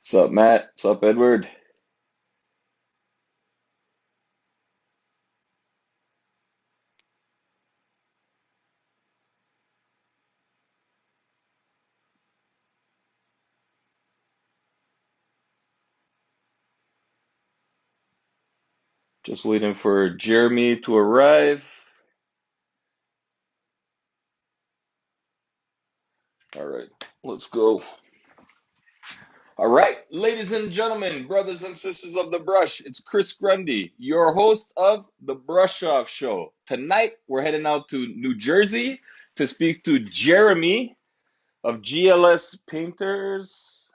Sup, Matt? Sup, Edward? Just waiting for Jeremy to arrive. All right, let's go. All right, ladies and gentlemen, brothers and sisters of the brush, it's Chris Grundy, your host of the Brush Off Show. Tonight, we're heading out to New Jersey to speak to Jeremy of GLS Painters.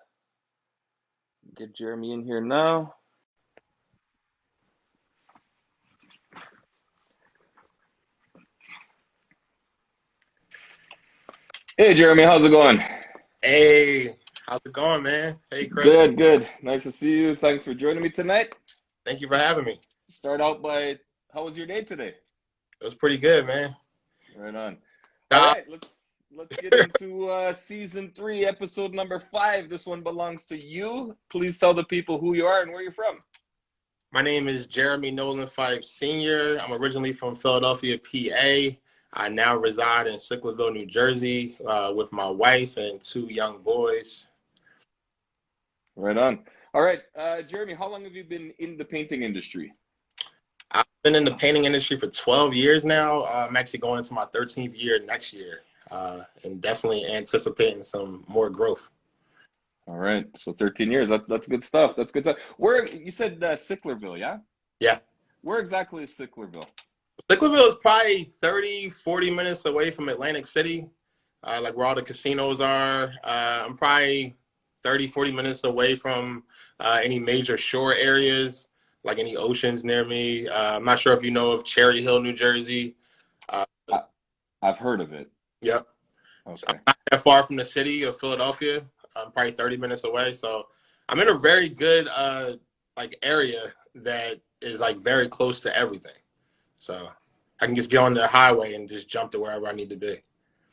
Get Jeremy in here now. Hey, Jeremy, how's it going? Hey, how's it going, man? Hey, Chris. Good, good. Nice to see you. Thanks for joining me tonight. Thank you for having me. Start out by how was your day today? It was pretty good, man. Right on. All Uh, right, let's get into season three, episode number 5. This one belongs to you. Please tell the people who you are and where you're from. my name is Jeremy Nolan Fife Sr. I'm originally from Philadelphia, PA. I now reside in Sicklerville, New Jersey, with my wife and 2 young boys. Right on. All right, Jeremy, how long have you been in the painting industry? I've been in the painting industry for 12 years now. I'm actually going into my 13th year next year, and definitely anticipating some more growth. All right, so 13 years. That's good stuff. That's good stuff. Where you said Sicklerville, yeah? Yeah. Where exactly is Sicklerville? Sicklerville is probably 30, 40 minutes away from Atlantic City, like where all the casinos are. I'm probably 30, 40 minutes away from any major shore areas, like any oceans near me. I'm not sure if you know of Cherry Hill, New Jersey. Uh, I, I've heard of it. yep. So I'm Okay. not that far from the city of Philadelphia. I'm probably 30 minutes away. So I'm in a very good like area that is like very close to everything. So I can just get on the highway and just jump to wherever I need to be.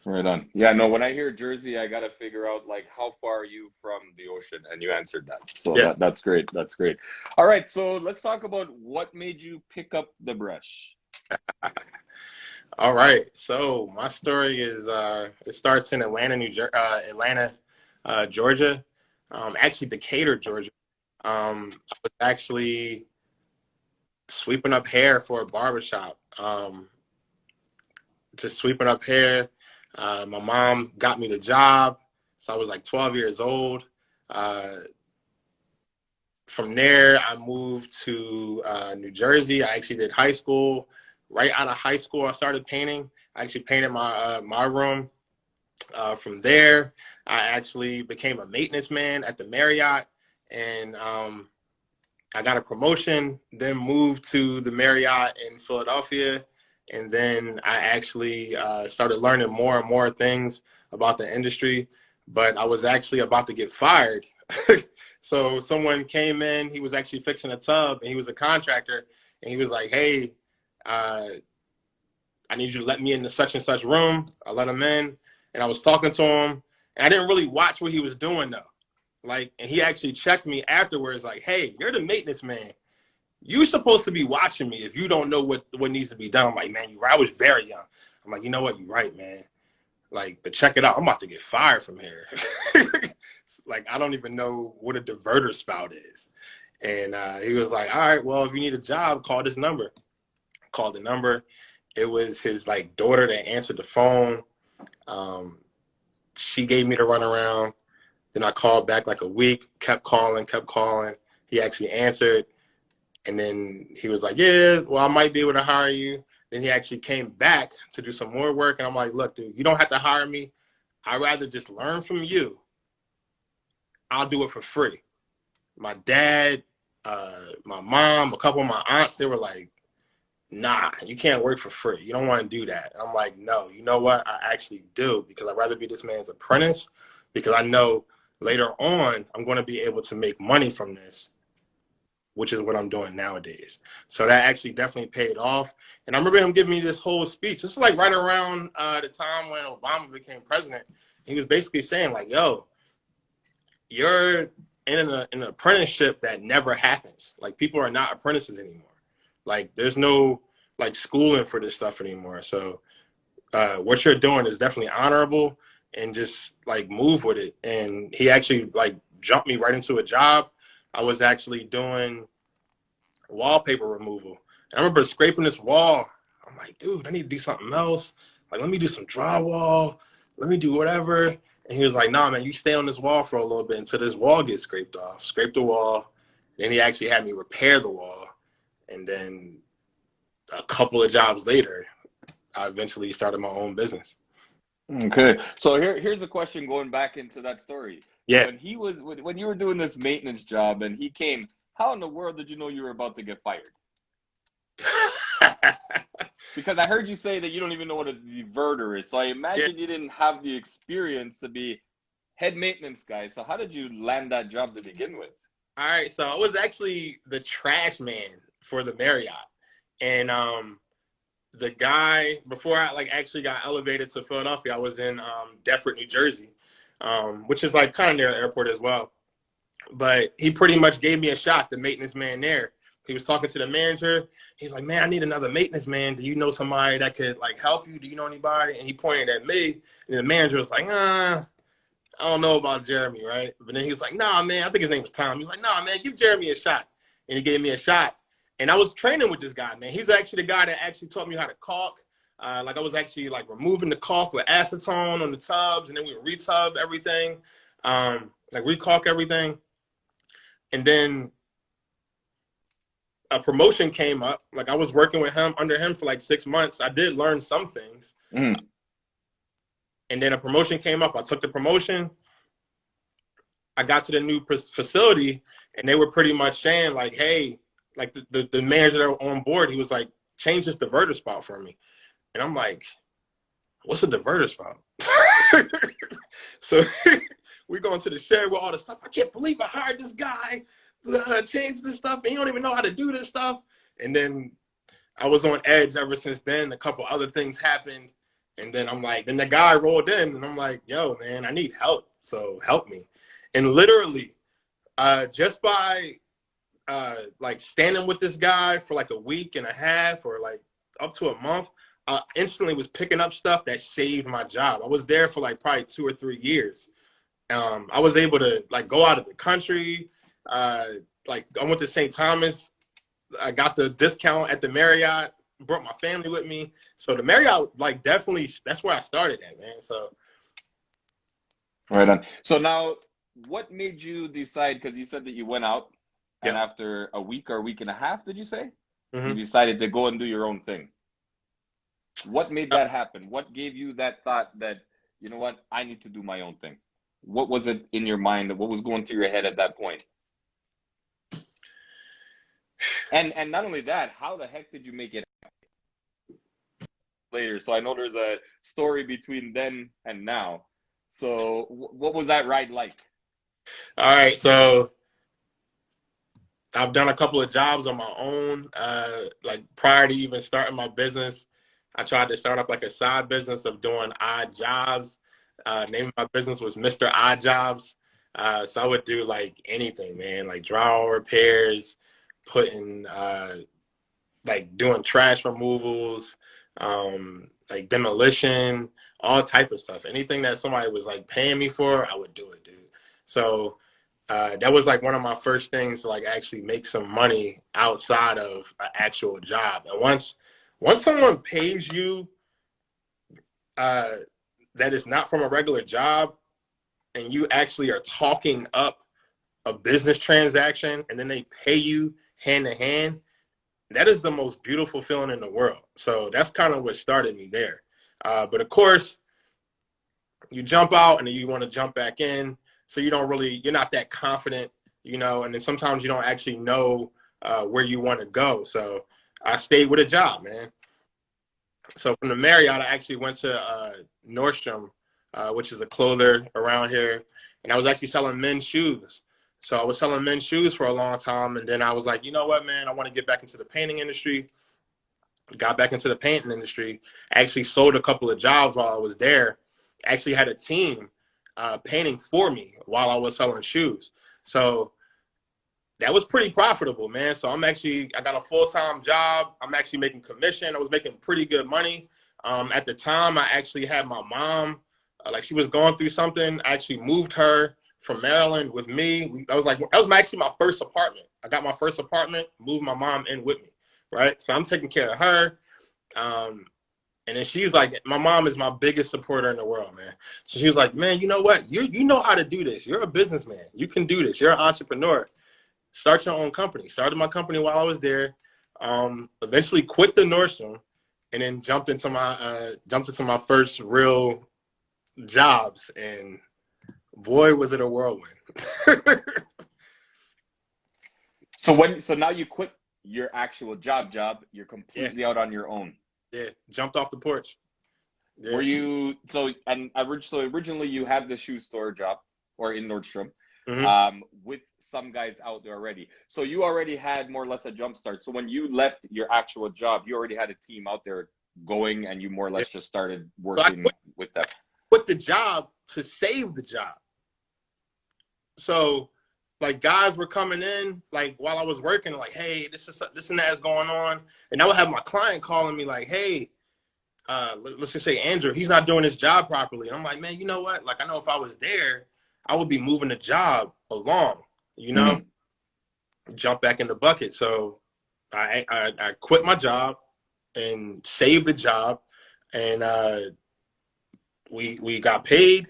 Right on. Yeah, no, when I hear Jersey, I gotta figure out like how far are you from the ocean, and you answered that. So Yeah. that's great. That's great. All right, so let's talk about what made you pick up the brush. All right. So my story is it starts in Georgia. Actually Decatur, Georgia. I was actually sweeping up hair for a barbershop. Just sweeping up hair. My mom got me the job, so I was like 12 years old. Uh, from there, I moved to New Jersey. I actually did high school. Right out of high school, I started painting. I actually painted my room. From there, I actually became a maintenance man at the Marriott, and I got a promotion. Then moved to the Marriott in Philadelphia, and then I actually started learning more and more things about the industry. But I was actually about to get fired. So someone came in. He was actually fixing a tub, and he was a contractor. And he was like, "Hey, uh, I need you to let me into such and such room." I let him in, and I was talking to him, and I didn't really watch what he was doing though. Like, and he actually checked me afterwards, like, "Hey, you're the maintenance man. You're supposed to be watching me if you don't know what needs to be done." I'm like, "Man, you're right." I was very young. I'm like, "You know what? You're right, man. Like, but check it out. I'm about to get fired from here." Like, I don't even know what a diverter spout is. And he was like, "All right, well, if you need a job, call this number." Called the number. It was his like daughter that answered the phone. Um, she gave me the runaround. Then I called back like a week, kept calling, kept calling. He actually answered. And then he was like, "Yeah, well, I might be able to hire you." Then he actually came back to do some more work. And I'm like, "Look, dude, you don't have to hire me. I'd rather just learn from you. I'll do it for free." My dad, my mom, a couple of my aunts, they were like, "Nah, you can't work for free. You don't want to do that." And I'm like, "No, you know what? I actually do, because I'd rather be this man's apprentice, because I know later on I'm going to be able to make money from this, which is what I'm doing nowadays." So that actually definitely paid off. And I remember him giving me this whole speech. This is like right around the time when Obama became president. He was basically saying like, "Yo, you're in an apprenticeship that never happens. Like people are not apprentices anymore. Like there's no like schooling for this stuff anymore. So what you're doing is definitely honorable, and just like move with it. And he actually like jumped me right into a job. I was actually doing wallpaper removal. And I remember scraping this wall. I'm like, dude, I need to do something else. Like, let me do some drywall. Let me do whatever. And he was like, nah, man, you stay on this wall for a little bit until this wall gets scraped off. Scrape the wall. Then he actually had me repair the wall. And then a couple of jobs later, I eventually started my own business. Okay, so here's a question going back into that story. Yeah. When you were doing this maintenance job and he came, how in the world did you know you were about to get fired? Because I heard you say that you don't even know what a diverter is. So I Yeah. imagine you didn't have the experience to be head maintenance guy. So how did you land that job to begin with? All right. So I was actually the trash man for the Marriott. And the guy, before I like actually got elevated to Philadelphia, I was in Deptford, New Jersey, which is like kind of near the airport as well. But he pretty much gave me a shot, the maintenance man there. He was talking to the manager. He's like, man, I need another maintenance man. Do you know somebody that could like help you? Do you know anybody? And he pointed at me. And the manager was like, I don't know about Jeremy, right? But then he was like, nah, man, I think his name was Tom. He was like, nah, man, give Jeremy a shot. And he gave me a shot. And I was training with this guy, man. He's actually the guy that actually taught me how to caulk. Like I was actually like removing the caulk with acetone on the tubs, and then we would retub everything, like recaulk everything. And then a promotion came up. Like I was working with him under him for like 6 months. I did learn some things. Mm. And then a promotion came up. I took the promotion. I got to the new facility, and they were pretty much saying like, hey, like the manager that were on board, he was like, change this diverter spout for me. And I'm like, what's a diverter spout? So we go into the shed with all the stuff. I can't believe I hired this guy to change this stuff, and he don't even know how to do this stuff. And then I was on edge ever since then. A couple other things happened. And then I'm like, then the guy rolled in, and I'm like, yo, man, I need help. So help me. And literally, just by like standing with this guy for like a week and a half or like up to a month, I instantly was picking up stuff that saved my job. I was there for like probably 2 or 3 years. I was able to like go out of the country. Like I went to St. Thomas. I got the discount at the Marriott, brought my family with me. So the Marriott, like definitely, that's where I started at, man. So Right on. So now, what made you decide? Because you said that you went out, and yeah. after a week or a week and a half, did you say? You Mm-hmm. decided to go and do your own thing. What made that happen? What gave you that thought that, you know what, I need to do my own thing? What was it in your mind? What was going through your head at that point? And not only that, how the heck did you make it later? So I know there's a story between then and now. So what was that ride like? All right, so I've done a couple of jobs on my own. Like prior to even starting my business, I tried to start up like a side business of doing odd jobs. Name of my business was Mr. Odd Jobs. So I would do like anything, man, like drywall repairs, putting like doing trash removals, like demolition, all type of stuff. Anything that somebody was like paying me for, I would do it, dude. So that was like one of my first things to like actually make some money outside of an actual job. And once someone pays you uh, that is not from a regular job, and you actually are talking up a business transaction, and then they pay you hand to hand, that is the most beautiful feeling in the world. So that's kind of what started me there. But of course, you jump out and then you want to jump back in. So you're not that confident, and then sometimes you don't actually know where you want to go. So I stayed with a job, man. So from the Marriott, I actually went to Nordstrom, which is a clother around here. And I was actually selling men's shoes. So I was selling men's shoes for a long time. And then I was like, you know what, man, I want to get back into the painting industry. Got back into the painting industry. I actually sold a couple of jobs while I was there. I actually had a team painting for me while I was selling shoes. So that was pretty profitable, man. So I got a full-time job. I'm actually making commission. I was making pretty good money. At the time, I actually had my mom, like she was going through something. I actually moved her from Maryland with me. That was actually my first apartment. I got my first apartment, moved my mom in with me, right? So I'm taking care of her. Um, and then she's like, my mom is my biggest supporter in the world, man. So she was like, man, you know what? You know how to do this. You're a businessman. You can do this. You're an entrepreneur. Start your own company. Started my company while I was there. Eventually quit the Nordstrom, and then jumped into my first real jobs. And boy, was it a whirlwind. So now you quit your actual job. You're Yeah, completely out on your own. yeah. Jumped off the porch. Were Yeah. you so originally you had the shoe store job or in Nordstrom, Hmm. with some guys out there already. So you already had more or less a jump start. So when you left your actual job, you already had a team out there going, and you more or Yeah. less just started So working with them. I quit the job to save the job. So like guys were coming in like while I was working, like, hey, this and that is going on. And I would have my client calling me like, hey, let's just say Andrew, he's not doing his job properly. And I'm like, man, you know what? Like I know if I was there, I would be moving the job along, you know, Mm-hmm. jump back in the bucket. So I quit my job and saved the job, and we got paid.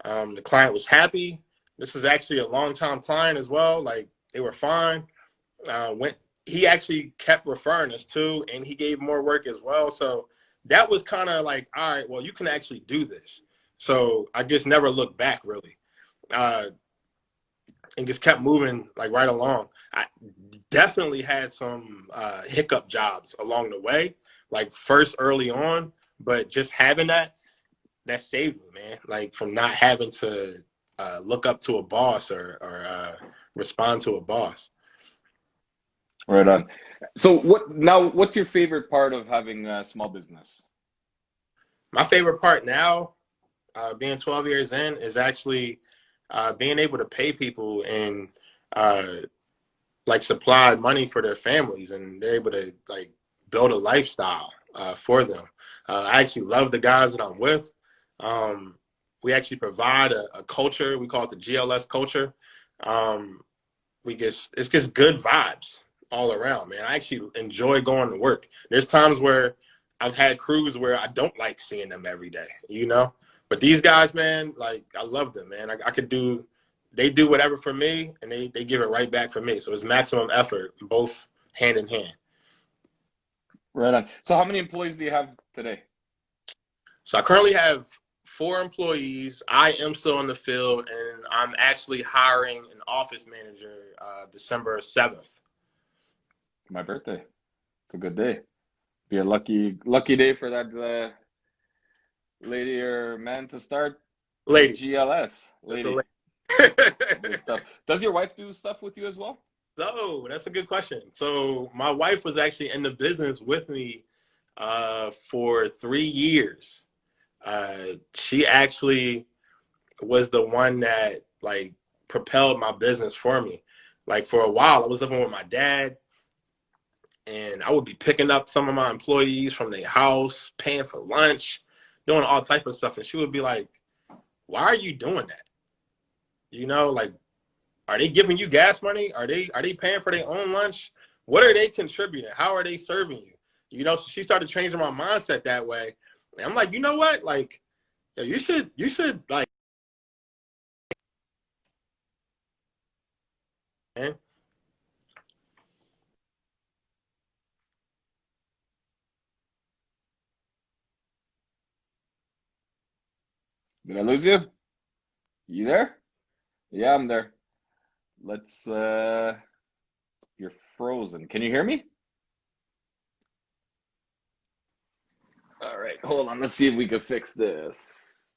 The client was happy. This is actually a long time client as well. Like they were fine. When he actually kept referring us too, and he gave more work as well. So that was kind of like, all right, well, you can actually do this. So I just never looked back really, uh, and just kept moving like right along. I definitely had some hiccup jobs along the way, like first early on, but just having that saved me, man. Like from not having to look up to a boss or respond to a boss. Right on. So what's your favorite part of having a small business? My favorite part now, being 12 years in, is actually being able to pay people and uh, like supply money for their families, and they're able to like build a lifestyle for them. I actually love the guys that I'm with. Um, we actually provide a culture. We call it the GLS culture. Um, it's just good vibes all around, man. I actually enjoy going to work. There's times where I've had crews where I don't like seeing them every day, you know. But these guys, man, like I love them, man. I could do, they do whatever for me, and they give it right back for me. So it's maximum effort, both hand in hand. Right on. So how many employees do you have today? So I currently have 4 employees. I am still in the field, and I'm actually hiring an office manager December 7th. My birthday. It's a good day. Be a lucky day for that lady or man to start with Lady, GLS. that's a Lady, lady. good stuff. Does your wife do stuff with you as well? So that's a good question. So my wife was actually in the business with me for 3 years. She actually was the one that like propelled my business for me. Like for a while, I was living with my dad, and I would be picking up some of my employees from their house, paying for lunch, doing all type of stuff, and she would be like, "Why are you doing that? You know, like are they giving you gas money? Are they paying for their own lunch? What are they contributing? How are they serving you? You know, so she started changing my mindset that way. And I'm like, you know what? Like, yeah, you should like, man. Did I lose you? You there? Yeah, I'm there. Let's you're frozen. Can you hear me? All right, hold on. Let's see if we can fix this.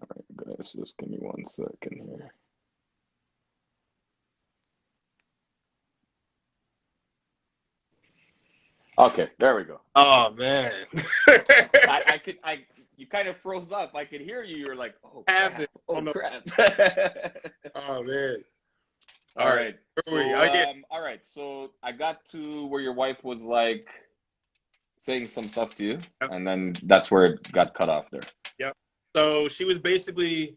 All right, guys, just give me 1 second here. Okay, there we go. Oh man. I could you kind of froze up. I could hear you. You're like, oh Happened. crap, I oh don't know. crap. Oh man. All All right. right. Where were we? So Oh yeah. all right. So I got to where your wife was like saying some stuff to you, Yep. and then that's where it got cut off there. Yep. So she was basically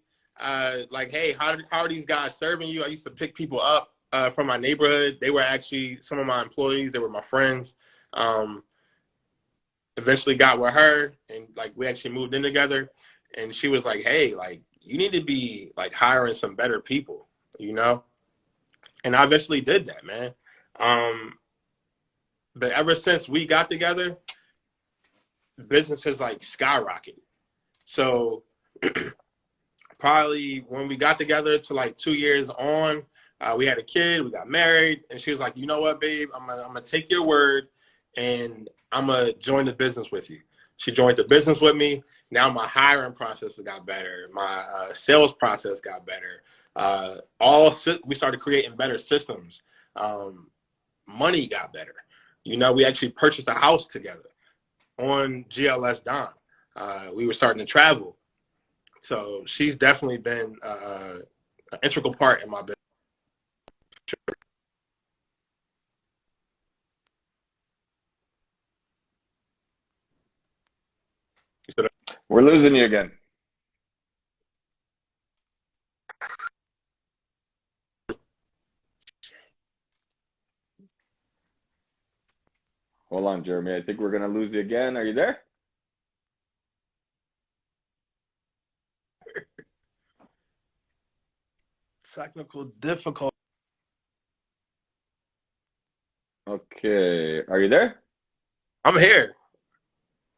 like, hey, how are these guys serving you? I used to pick people up from my neighborhood. They were actually some of my employees. They were my friends. Um, Eventually got with her, and like we actually moved in together. And she was like, hey, like you need to be like hiring some better people, you know? And I eventually did that, man. Um, but ever since we got together, business has like skyrocketed. So probably when we got together to like 2 years on, we had a kid, we got married, and she was like, you know what, babe, I'm gonna take your word and I'm gonna join the business with you. She joined the business with me. Now my hiring process got better. My sales process got better. We started creating better systems. Money got better. You know, we actually purchased a house together on GLS dime. We were starting to travel. So she's definitely been an integral part in my business. We're losing you again. Hold on, Jeremy. I think we're gonna lose you again. Are you there? Technical difficulty. Okay. Are you there? I'm here.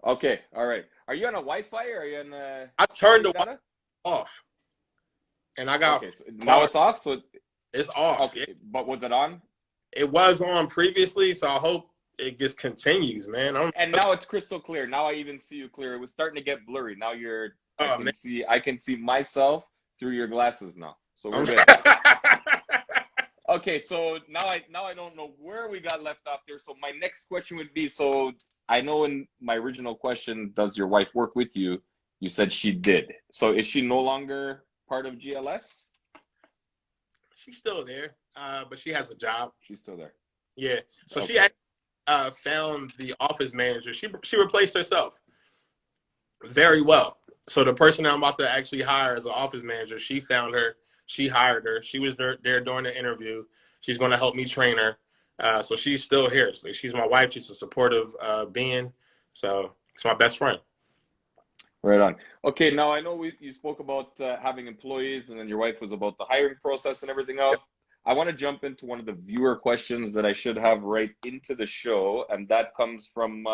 Okay. All right. Are you on a Wi-Fi or are you on I turned cellular the data? off, and I got Okay. So now bar. it's off. So It's off. okay, but was it on? It was on previously, so I hope it just continues, man. I don't. And now it's crystal clear. Now I even see you clear. It was starting to get blurry. Now you're Oh man. I can see myself through your glasses now. So we're I'm good. Okay, so now I don't know where we got left off there. So my next question would be, so I know in my original question, does your wife work with you? You said she did. So is she no longer part of GLS? She's still there, but she has a job. She's still there. Yeah. So she Okay. actually found the office manager. She replaced herself very well. So the person that I'm about to actually hire as an office manager, she found her. She hired her. She was there during the interview. She's going to help me train her. So she's still here. So she's my wife. She's a supportive being. So it's my best friend. Right on. Okay, now I know you spoke about having employees, and then your wife was about the hiring process and everything else. Yep. I want to jump into one of the viewer questions that I should have right into the show, and that comes from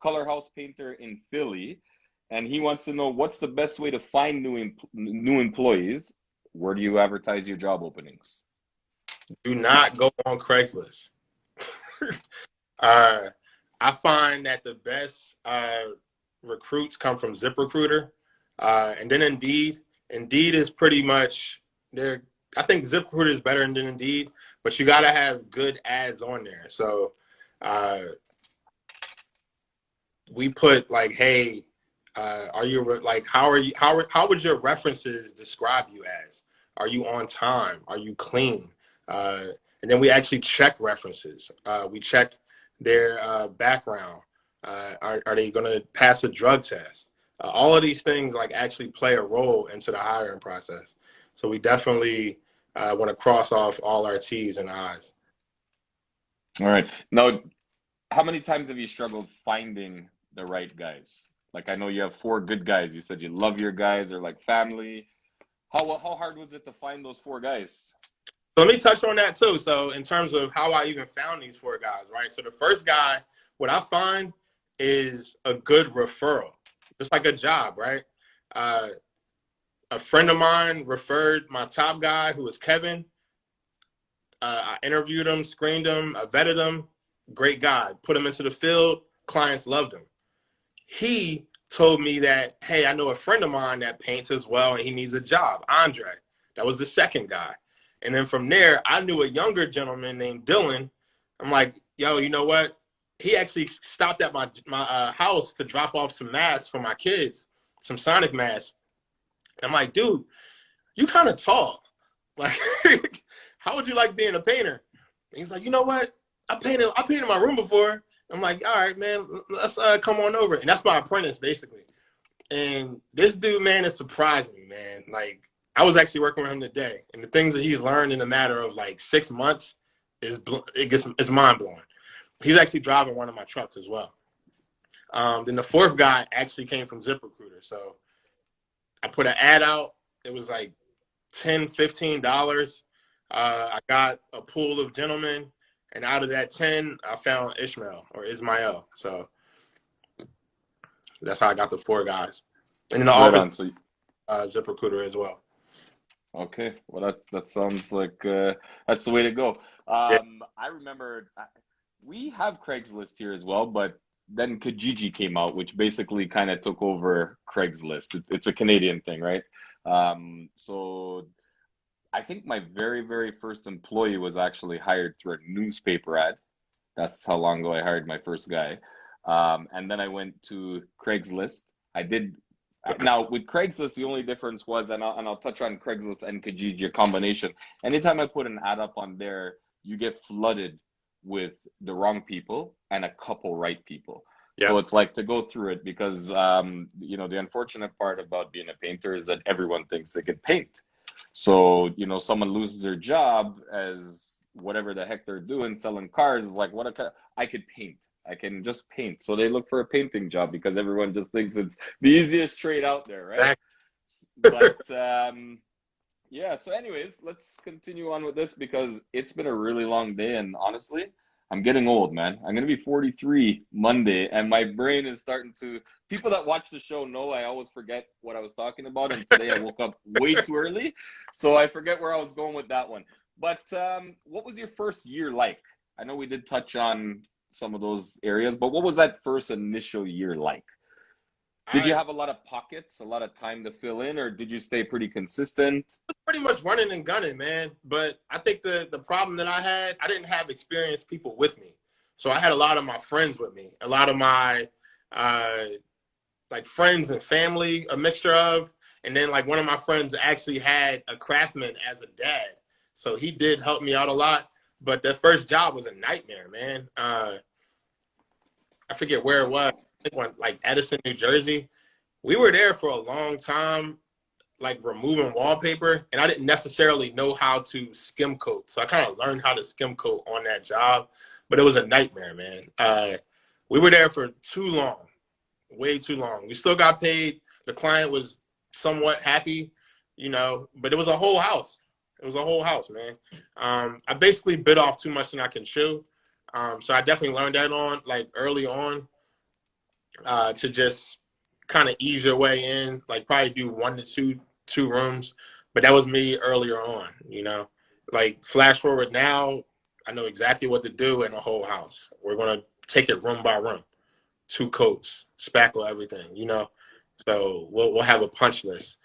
Color House Painter in Philly, and he wants to know what's the best way to find new employees. Where do you advertise your job openings? Do not go on Craigslist. uh, I find that the best recruits come from ZipRecruiter, and then Indeed. Indeed is pretty much there. I think ZipRecruiter is better than Indeed, but you got to have good ads on there. So uh, we put like, hey, are you like how are you how would your references describe you as? Are you on time? Are you clean? Uh, and then we actually check references. We check their background. Are they going to pass a drug test? All of these things like actually play a role into the hiring process. So we definitely want to cross off all our T's and I's. All right. Now, how many times have you struggled finding the right guys? Like I know you have four good guys. You said you love your guys, or like family. How hard was it to find those four guys? So let me touch on that too. So in terms of how I even found these four guys, right? So the first guy, what I find is a good referral, just like a job, right? Uh, a friend of mine referred my top guy, who was Kevin. I interviewed him, screened him, I vetted him. Great guy. Put him into the field. Clients loved him. He told me that, hey, I know a friend of mine that paints as well, and he needs a job. Andre. That was the second guy. And then from there, I knew a younger gentleman named Dylan. I'm like, yo, you know what? he actually stopped at my house to drop off some masks for my kids, some Sonic masks. I'm like, dude, you kind of tall. Like, how would you like being a painter? And he's like, you know what? I painted my room before. I'm like, all right, man, let's come on over. And that's my apprentice, basically. And this dude, man, has surprised me, man. Like, I was actually working with him today, and the things that he's learned in a matter of like 6 months it's mind blowing. He's actually driving one of my trucks as well. Then the fourth guy actually came from ZipRecruiter. So I put an ad out. It was like $10, $15. I got a pool of gentlemen, and out of that 10, I found Ishmael or Ismael. So that's how I got the 4 guys. And then the Right office, on. So ZipRecruiter as well. okay, well that sounds like that's the way to go. Yeah. I remember we have Craigslist here as well, but then Kijiji came out, which basically kind of took over Craigslist. It's a Canadian thing, right? So I think my very first employee was actually hired through a newspaper ad. That's how long ago I hired my first guy. And then I went to Craigslist. I did. Now with Craigslist, the only difference was, and I'll touch on Craigslist and Kijiji, a combination. Anytime I put an ad up on there, you get flooded with the wrong people and a couple right people. Yeah. So it's like to go through it because the unfortunate part about being a painter is that everyone thinks they can paint. So, someone loses their job as whatever the heck they're doing, selling cars, is like, I could paint. I can just paint. So they look for a painting job because everyone just thinks it's the easiest trade out there, right? But yeah, so anyways, let's continue on with this because it's been a really long day, and honestly, I'm getting old, man. I'm gonna be 43 Monday, and my brain is starting to. People that watch the show know I always forget what I was talking about, and today I woke up way too early, so I forget where I was going with that one. But what was your first year like? I know we did touch on some of those areas, but what was that first initial year like? Did you I have a lot of pockets, a lot of time to fill in, or did you stay pretty consistent? was pretty much running and gunning, man. But I think the problem that I had, I didn't have experienced people with me. So I had a lot of my friends with me, a lot of my uh, like friends and family, a mixture of, and then like one of my friends actually had a craftsman as a dad, so he did help me out a lot. But that first job was a nightmare, man. I forget where it was. I think like Edison, New Jersey. We were there for a long time, like removing wallpaper, and I didn't necessarily know how to skim coat. So I kind of learned how to skim coat on that job, but it was a nightmare, man. We were there for too long, way too long. We still got paid. The client was somewhat happy, but it was a whole house. It was a whole house, man. I basically bit off too much than I can chew. So I definitely learned that like early on, to just kind of ease your way in, like probably do 1 to 2 rooms. But that was me earlier on. Like flash forward now, I know exactly what to do in a whole house. We're gonna take it room by room, 2 coats, spackle everything. So we'll have a punch list.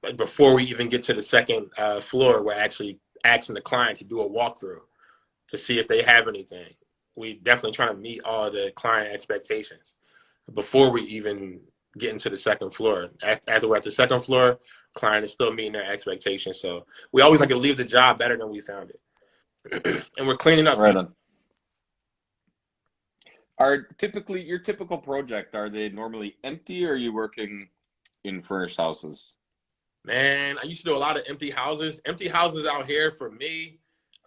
Like before we even get to the second floor, we're actually asking the client to do a walkthrough to see if they have anything. We definitely trying to meet all the client expectations before we even get into the second floor. After we're at the second floor, client is still meeting their expectations. So we always like to leave the job better than we found it. And we're cleaning up. Right on. Are typically your typical project, are they normally empty or are you working in furnished houses? Man, I used to do a lot of empty houses. Empty houses out here for me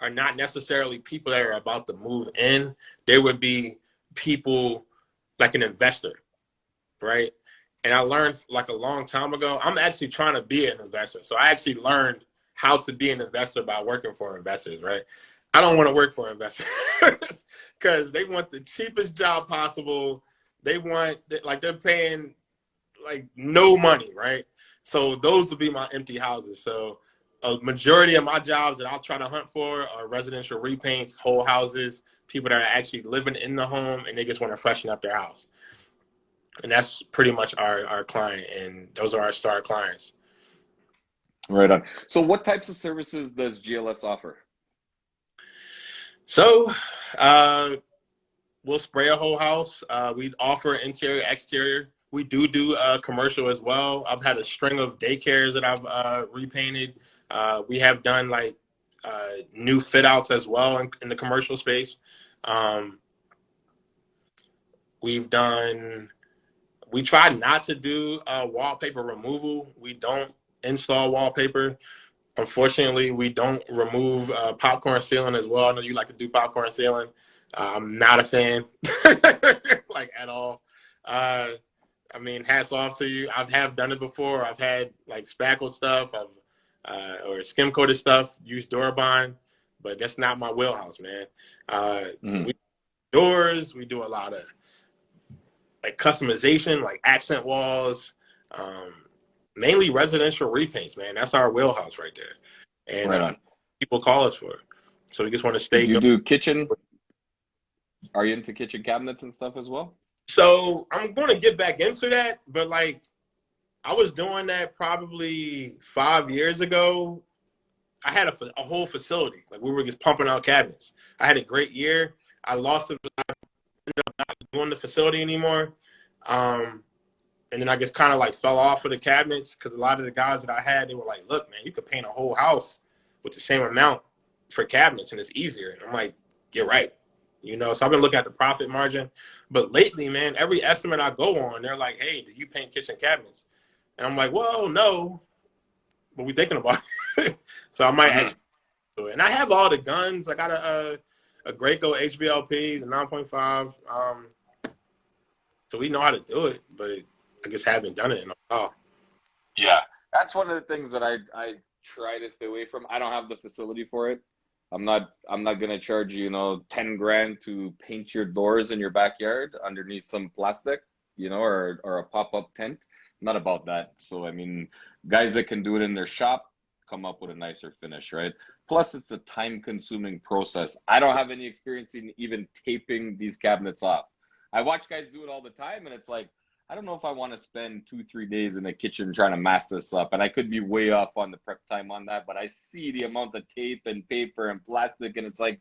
are not necessarily people that are about to move in. They would be people like an investor, right? And I learned like a long time ago, I'm actually trying to be an investor. So I actually learned how to be an investor by working for investors, right? I don't want to work for investors because they want the cheapest job possible. They want, like, they're paying like no money, right? So those would be my empty houses. So a majority of my jobs that I'll try to hunt for are residential repaints, whole houses, people that are actually living in the home and they just want to freshen up their house. And that's pretty much our client, and those are our star clients. Right on. So what types of services does GLS offer? So, uh, we'll spray a whole house. We offer interior, exterior. We do commercial as well. I've had a string of daycares that I've repainted. We have done like new fit outs as well in the commercial space. Um, we've done. We try not to do wallpaper removal. We don't install wallpaper. Unfortunately, we don't remove popcorn ceiling as well. I know you like to do popcorn ceiling. I'm not a fan, like at all. Uh, I mean, hats off to you. Have done it before. I've had like spackle stuff, or skim coated stuff. Use Durabond, but that's not my wheelhouse, man. Mm. We doors. We do a lot of like customization, like accent walls. Um, Mainly residential repaints, man. That's our wheelhouse right there. And Right on. people call us for it. So we just want to stay Do you going. do kitchen? Are you into kitchen cabinets and stuff as well? So I'm going to get back into that, but like I was doing that probably 5 years ago. I had a whole facility. Like we were just pumping out cabinets. I had a great year. I lost it. I ended up not doing the facility anymore. And then I just kind of like fell off of the cabinets because a lot of the guys that I had, they were like, look, man, you could paint a whole house with the same amount for cabinets and it's easier. And I'm like, you're right. You know, so I've been looking at the profit margin. But lately, man, every estimate I go on, they're like, hey, do you paint kitchen cabinets? And I'm like, well, no, but we're thinking about it. So I might Mm-hmm. actually do it. And I have all the guns. I got a Graco HVLP, the 9.5. So we know how to do it, but I just haven't done it in a while. Yeah, that's one of the things that I try to stay away from. I don't have the facility for it. I'm not gonna charge you, 10 grand to paint your doors in your backyard underneath some plastic, or a pop-up tent. Not about that. So I mean, guys that can do it in their shop come up with a nicer finish, right? Plus, it's a time-consuming process. I don't have any experience in even taping these cabinets off. I watch guys do it all the time, and it's like, I don't know if I want to spend 2, 3 days in the kitchen trying to mask this up. And I could be way off on the prep time on that, but I see the amount of tape and paper and plastic, and it's like,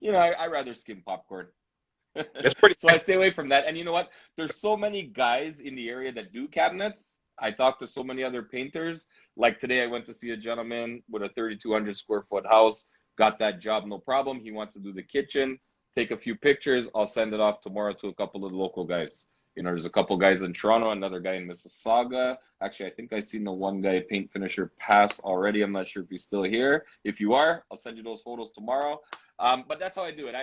I rather skim popcorn. That's pretty. So I stay away from that. And you know what? There's so many guys in the area that do cabinets. I talk to so many other painters. Like today, I went to see a gentleman with a 3,200 square foot house. Got that job, no problem. He wants to do the kitchen. Take a few pictures. I'll send it off tomorrow to a couple of local guys. There's a couple guys in Toronto, another guy in Mississauga. Actually, I think I seen the one guy paint finisher pass already. I'm not sure if he's still here. If you are, I'll send you those photos tomorrow. But that's how I do it.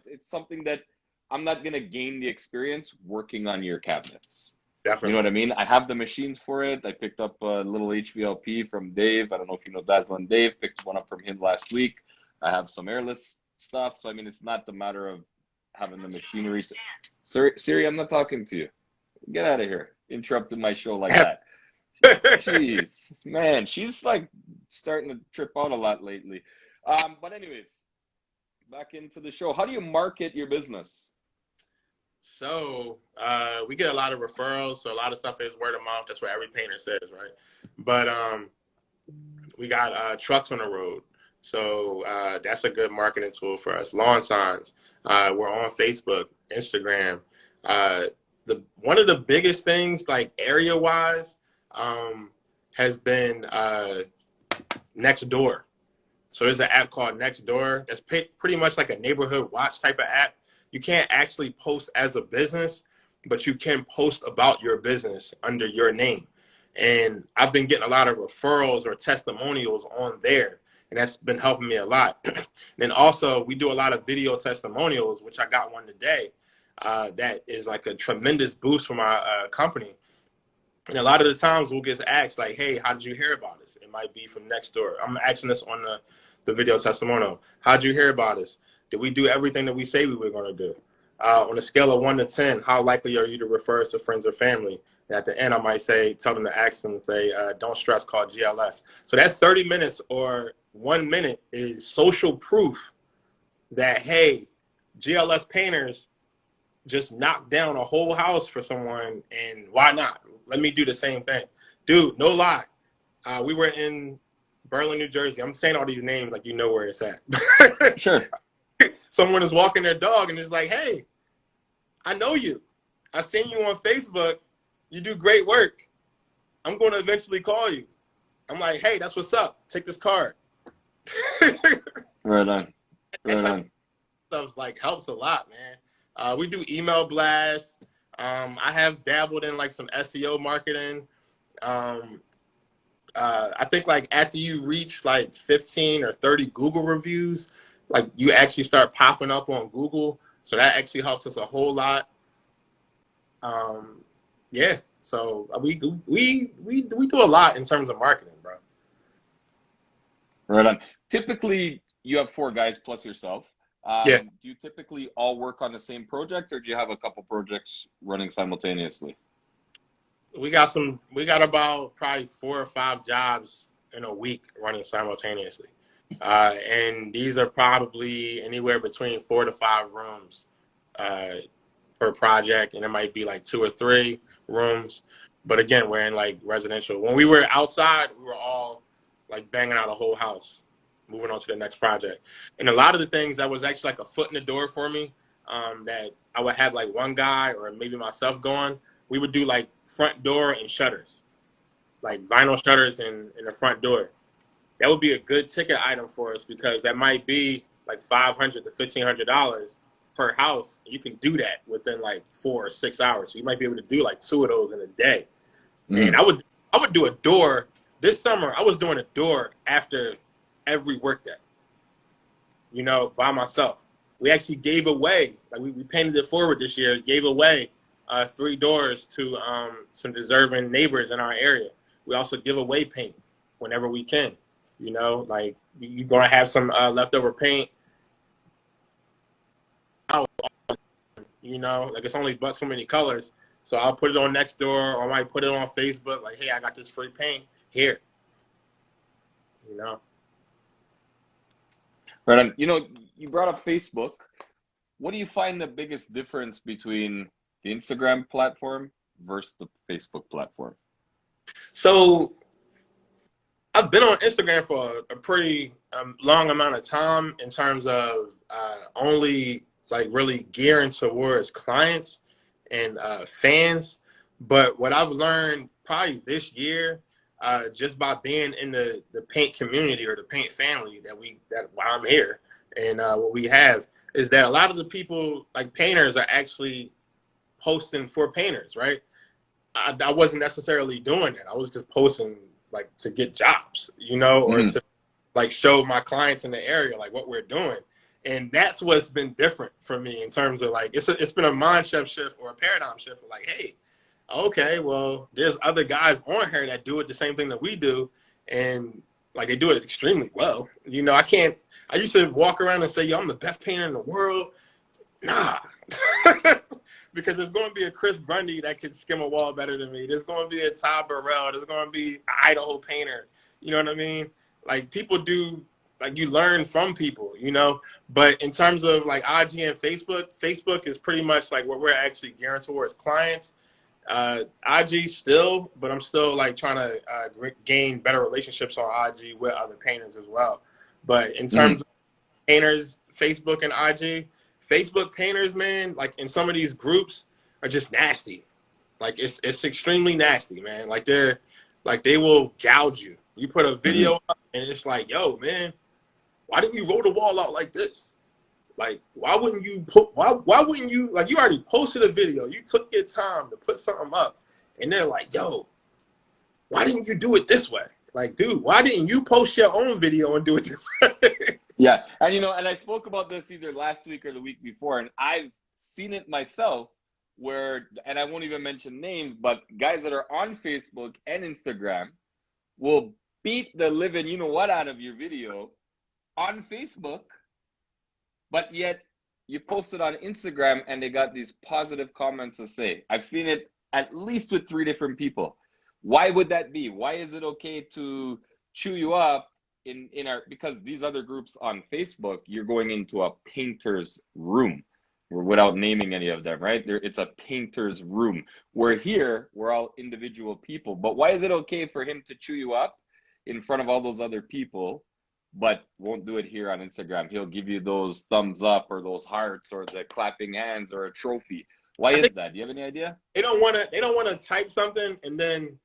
It's something that I'm not gonna gain the experience working on your cabinets. You know what Definitely. I mean? I have the machines for it. I picked up a little HVLP from Dave. I don't know if you know Dazzlin Dave. Picked one up from him last week. I have some airless stuff. So I mean, it's not the matter of having the machinery. Siri, I'm not talking to you. Get out of here. Interrupted my show like that. Jeez, man, she's like starting to trip out a lot lately. But anyways, back into the show. How do you market your business? So we get a lot of referrals. So a lot of stuff is word of mouth. That's what every painter says, right? But we got trucks on the road. So that's a good marketing tool for us. Lawn signs. We're on Facebook, Instagram. One of the biggest things, like area wise, has been Nextdoor. So there's an app called Nextdoor that's pretty much like a neighborhood watch type of app. You can't actually post as a business, but you can post about your business under your name. And I've been getting a lot of referrals or testimonials on there, and that's been helping me a lot. Then also, we do a lot of video testimonials, which I got one today. That is like a tremendous boost for my company. And a lot of the times we'll get asked like, hey, how did you hear about us? It might be from Nextdoor. I'm asking this on the video testimonial. How'd you hear about us? Did we do everything that we say we were going to do? On a scale of 1 to 10, how likely are you to refer us to friends or family? And at the end, I might tell them to ask them, say, don't stress, call GLS. So that 30 minutes or 1 minute is social proof that, hey, GLS Painters just knocked down a whole house for someone, and why not? Let me do the same thing. Dude, no lie. We were in Berlin, New Jersey. I'm saying all these names like you know where it's at. Sure. Someone is walking their dog and it's like, hey, I know you. I seen you on Facebook. You do great work. I'm going to eventually call you. I'm like, hey, that's what's up. Take this card. Right on. That Right type on. of stuff like helps a lot, man. We do email blasts. I have dabbled in like some SEO marketing. Um, I think like after you reach like 15 or 30 Google reviews, like you actually start popping up on Google. So that actually helps us a whole lot. Um, yeah. So we do a lot in terms of marketing, bro. Right on. Typically, you have four guys plus yourself. Yeah. Do you typically all work on the same project, or do you have a couple projects running simultaneously? We got about probably 4 or 5 jobs in a week running simultaneously. And these are probably anywhere between 4 to 5 rooms uh, per project, and it might be like 2 or 3 rooms. But again, we're in like residential. When we were outside, we were all like banging out a whole house, moving on to the next project. And a lot of the things that was actually like a foot in the door for me, that I would have like one guy or maybe myself going. We would do like front door and shutters, like vinyl shutters in the front door. That would be a good ticket item for us because that might be like $500 to $1,500 per house. You can do that within like 4 or 6 hours. So you might be able to do like 2 of those in a day. And Mm. I would do a door this summer. I was doing a door after every workday, by myself. We actually gave away, like we painted it forward this year, gave away 3 doors to some deserving neighbors in our area. We also give away paint whenever we can. Like you're going to have some leftover paint out, like it's only but so many colors. So I'll put it on next door or I might put it on Facebook like, hey, I got this free paint here, you know. Right on. You brought up Facebook. What do you find the biggest difference between the Instagram platform versus the Facebook platform? So I've been on Instagram for a pretty long amount of time in terms of only like really gearing towards clients and fans. But what I've learned probably this year, just by being in the paint community or the paint family that while I'm here and what we have is that a lot of the people like painters are actually posting for painters, right? I wasn't necessarily doing that. I was just posting like to get jobs, or Mm-hmm. to like show my clients in the area like what we're doing. And that's what's been different for me in terms of like it's been a mindset shift or a paradigm shift. Like, hey, okay, well, there's other guys on here that do it the same thing that we do, and like they do it extremely well. I can't. I used to walk around and say, "Yo, I'm the best painter in the world." Nah. Because there's going to be a Chris Grundy that could skim a wall better than me. There's going to be a Todd Burrell. There's going to be an Idaho painter. You know what I mean? Like people do, like you learn from people, But in terms of like IG and Facebook is pretty much like what we're actually gearing towards clients. IG still, but I'm still like trying to gain better relationships on IG with other painters as well. But in Mm-hmm. terms of painters, Facebook and IG, Facebook painters, man, like in some of these groups are just nasty. Like it's extremely nasty, man. Like they will gouge you. You put a Mm-hmm. video up and it's like, yo, man, why didn't you roll the wall out like this? Like, why wouldn't you like you already posted a video, you took your time to put something up, and they're like, yo, why didn't you do it this way? Like, dude, why didn't you post your own video and do it this way? Yeah, and I spoke about this either last week or the week before, and I've seen it myself where, and I won't even mention names, but guys that are on Facebook and Instagram will beat the living you know what out of your video on Facebook, but yet you post it on Instagram and they got these positive comments to say. I've seen it at least with 3 different people. Why would that be? Why is it okay to chew you up in our, because these other groups on Facebook, you're going into a painter's room without naming any of them, right? It's a painter's room. We're here, we're all individual people. But why is it okay for him to chew you up in front of all those other people, but won't do it here on Instagram? He'll give you those thumbs up or those hearts or the clapping hands or a trophy. Why I is think that? Do you have any idea? they don't want to type something and then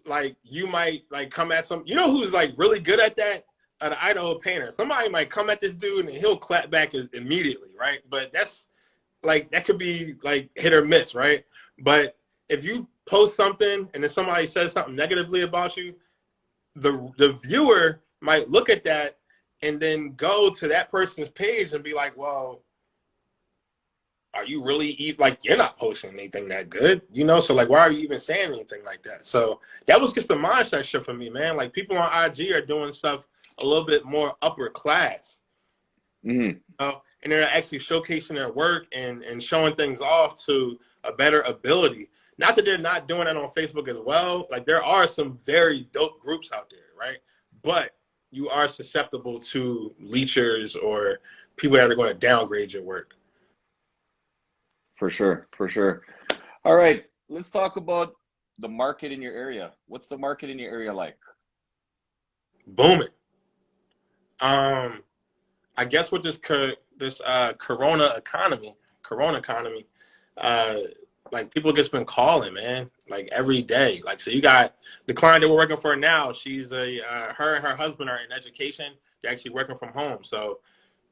like you might like come at some. You know who's like really good at that? An Idaho painter. Somebody might come at this dude and he'll clap back immediately, right? But that's like that could be like hit or miss, right? But if you post something and then somebody says something negatively about you, the viewer might look at that and then go to that person's page and be like, well, are you really like you're not posting anything that good, you know? So like, why are you even saying anything like that? So that was just the mindset shift for me, man. Like people on IG are doing stuff a little bit more upper class, Mm-hmm. and they're actually showcasing their work and showing things off to a better ability. Not that they're not doing it on Facebook as well. Like there are some very dope groups out there, right? But you are susceptible to leechers or people that are going to downgrade your work. For sure, for sure. All right, let's talk about the market in your area. What's the market in your area like? Booming. I guess with this corona economy, uh, like people just been calling, man, like every day. Like so, you got the client that we're working for now. She's her and her husband are in education. They're actually working from home, so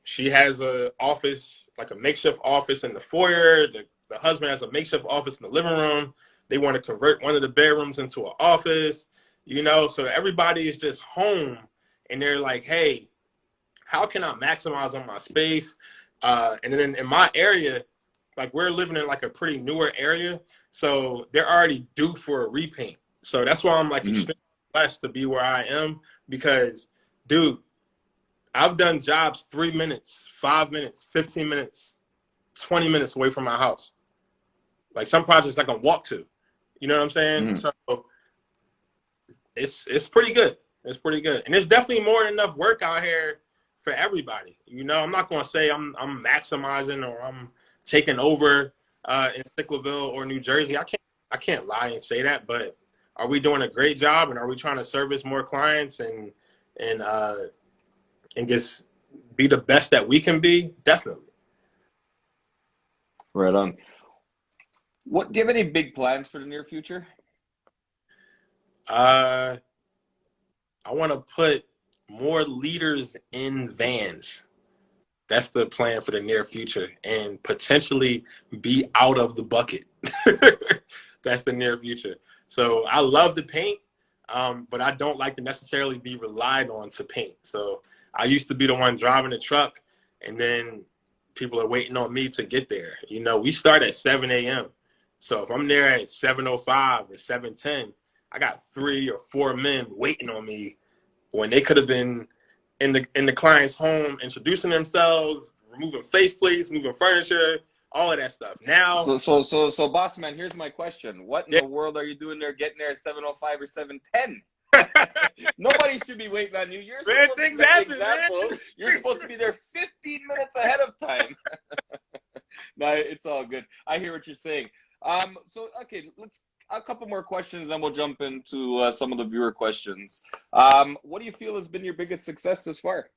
she has a office, like a makeshift office in the foyer. The husband has a makeshift office in the living room. They want to convert one of the bedrooms into an office, you know. So everybody is just home, and they're like, hey, how can I maximize on my space? And then in my area, like we're living in like a pretty newer area, so they're already due for a repaint. So that's why I'm like Mm-hmm. extremely blessed to be where I am because, dude, I've done jobs 3 minutes, 5 minutes, 15 minutes, 20 minutes away from my house. Like some projects I can walk to. You know what I'm saying? Mm-hmm. So it's pretty good. It's pretty good. And there's definitely more than enough work out here for everybody. You know, I'm not gonna say I'm maximizing or I'm taking over in Stickleville or New Jersey. I can't lie and say that, but are we doing a great job and are we trying to service more clients and uh and just be the best that we can be? Definitely. Right on. What do you have any big plans for the near future? Uh I want to put more leaders in vans. That's the plan for the near future and potentially be out of the bucket. That's the near future. So I love to paint, but I don't like to necessarily be relied on to paint. So I used to be the one driving the truck, and then people are waiting on me to get there. You know, we start at 7 a.m. So if I'm there at 7:05 or 7:10, I got 3 or 4 men waiting on me when they could have been in the client's home, introducing themselves, removing faceplates, moving furniture, all of that stuff. Now, So, boss man, here's my question. What in yeah, the world are you doing there getting there at 7:05 or 7:10? Nobody should be waiting on you. You're man, supposed to things set the happen, man. example. You're supposed to be there 15 minutes ahead of time. No, it's all good. I hear what you're saying. So okay, let's a couple more questions, and we'll jump into some of the viewer questions. What do you feel has been your biggest success thus far?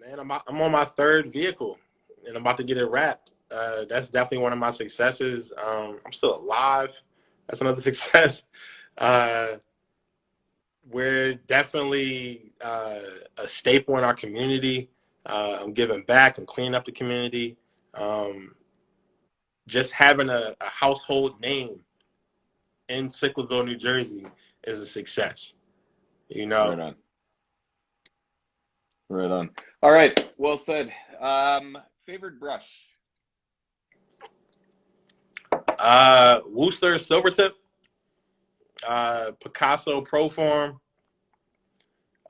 Man, I'm on my third vehicle, and I'm about to get it wrapped. That's definitely one of my successes. I'm still alive. That's another success. Uh, we're definitely a staple in our community. I'm giving back. I'm cleaning up the community. Um, just having a household name in Sicklerville, New Jersey, is a success. You know, Right on. Right on. All right. Well said. Favorite brush? Wooster Silvertip, Picasso Proform.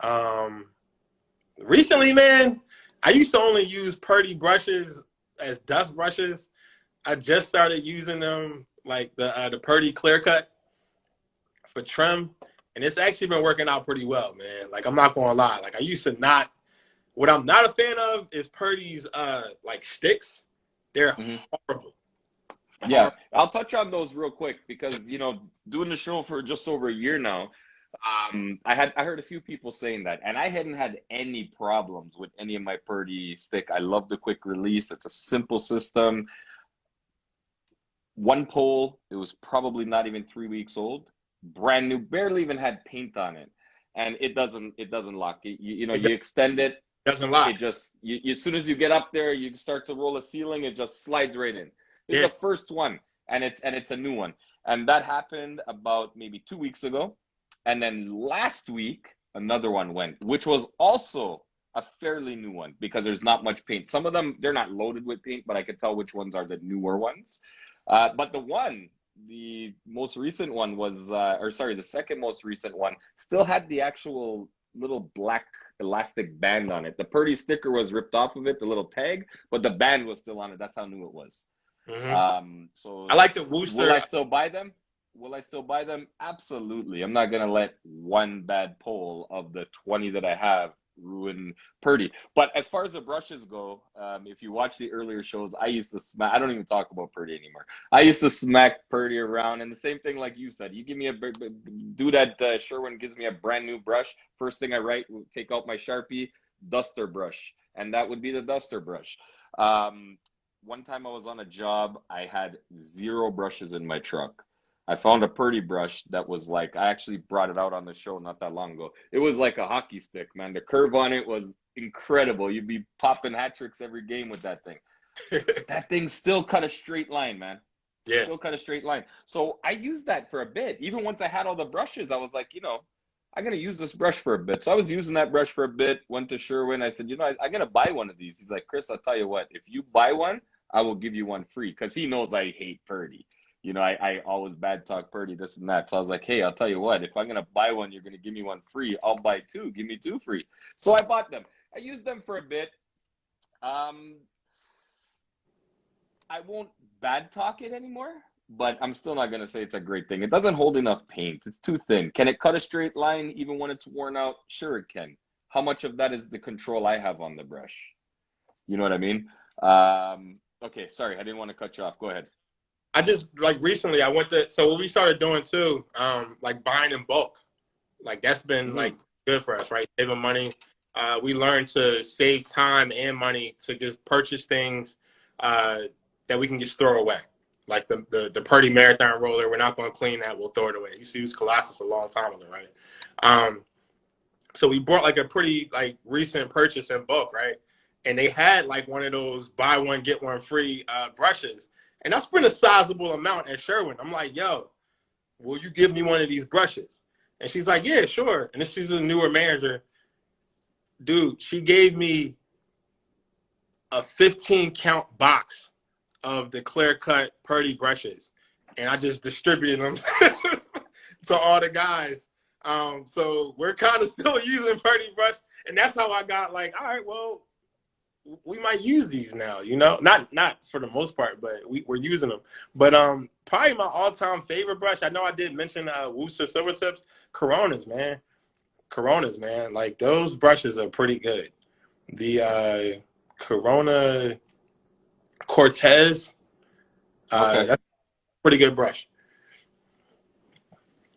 Um, recently, man, I used to only use Purdy brushes as dust brushes. I just started using them like the Purdy Clear Cut for trim, and it's actually been working out pretty well, man. Like I'm not gonna lie, like I used to not. What I'm not a fan of is Purdy's like sticks. They're Hmm. horrible. Yeah, Horrible. I'll touch on those real quick because doing the show for just over a year now, I heard a few people saying that, and I hadn't had any problems with any of my Purdy stick. I love the quick release. It's a simple system. One pole, it was probably not even 3 weeks old, brand new, barely even had paint on it, and it doesn't lock. It You extend it, doesn't it lock. just as soon as you get up there, you start to roll a ceiling, it just slides right in. This is Yeah. the first one, and it's a new one, and that happened about maybe 2 weeks ago, and then last week another one went, which was also a fairly new one because there's not much paint. Some of them they're not loaded with paint, but I could tell which ones are the newer ones. But the most recent one was, or sorry, the second most recent one still had the actual little black elastic band on it. The Purdy sticker was ripped off of it, the little tag, but the band was still on it. That's how new it was. Hmm. So I like the will Worcester. I still buy them? Will I still buy them? Absolutely. I'm not gonna let one bad pull of the 20 that I have ruin Purdy. But as far as the brushes go, if you watch the earlier shows, I used to smack. I don't even talk about Purdy anymore. I used to smack Purdy around, and the same thing like you said. You give me a dude at Sherwin gives me a brand new brush. First thing I write, take out my Sharpie, duster brush, and that would be the duster brush. Um, One time I was on a job, I had zero brushes in my truck. I found a Purdy brush that was like, I actually brought it out on the show not that long ago. It was like a hockey stick, man. The curve on it was incredible. You'd be popping hat tricks every game with that thing. That thing still cut a straight line, man. Yeah. Still cut a straight line. So I used that for a bit. Even once I had all the brushes, I was like, I'm gonna use this brush for a bit. So I was using that brush for a bit. Went to Sherwin. I said, I'm gonna buy one of these. He's like, Chris, I'll tell you what. If you buy one, I will give you one free because he knows I hate Purdy. I always bad talk Purdy, this and that. So I was like, hey, I'll tell you what. If I'm gonna buy one, you're gonna give me one free. I'll buy two. Give me two free. So I bought them. I used them for a bit. Um, I won't bad talk it anymore, but I'm still not gonna say it's a great thing. It doesn't hold enough paint. It's too thin. Can it cut a straight line even when it's worn out? Sure it can. How much of that is the control I have on the brush? You know what I mean? Okay, sorry, I didn't want to cut you off. Go ahead. I just like recently I went to so what we started doing too, like buying in bulk. Like that's been Mm-hmm. like good for us, right? Saving money. We learned to save time and money to just purchase things that we can just throw away. Like the Purdy Marathon roller, we're not going to clean that. We'll throw it away. You used to use Colossus a long time ago, right? So we bought like a pretty like recent purchase in bulk, right? And they had like one of those buy one get one free brushes, and I spent a sizable amount at Sherwin. I'm like, yo, will you give me one of these brushes? And she's like, yeah, sure. And she's a newer manager. Dude, she gave me a 15 count box of the clear cut Purdy brushes. And I just distributed them to all the guys. So we're kind of still using Purdy brush. And that's how I got like, all right, well, we might use these now, not for the most part, but we're using them. But probably my all-time favorite brush. I know I did mention Worcester Silver Tips, Coronas, man. Like those brushes are pretty good. The Corona Cortez, Okay, that's a pretty good brush.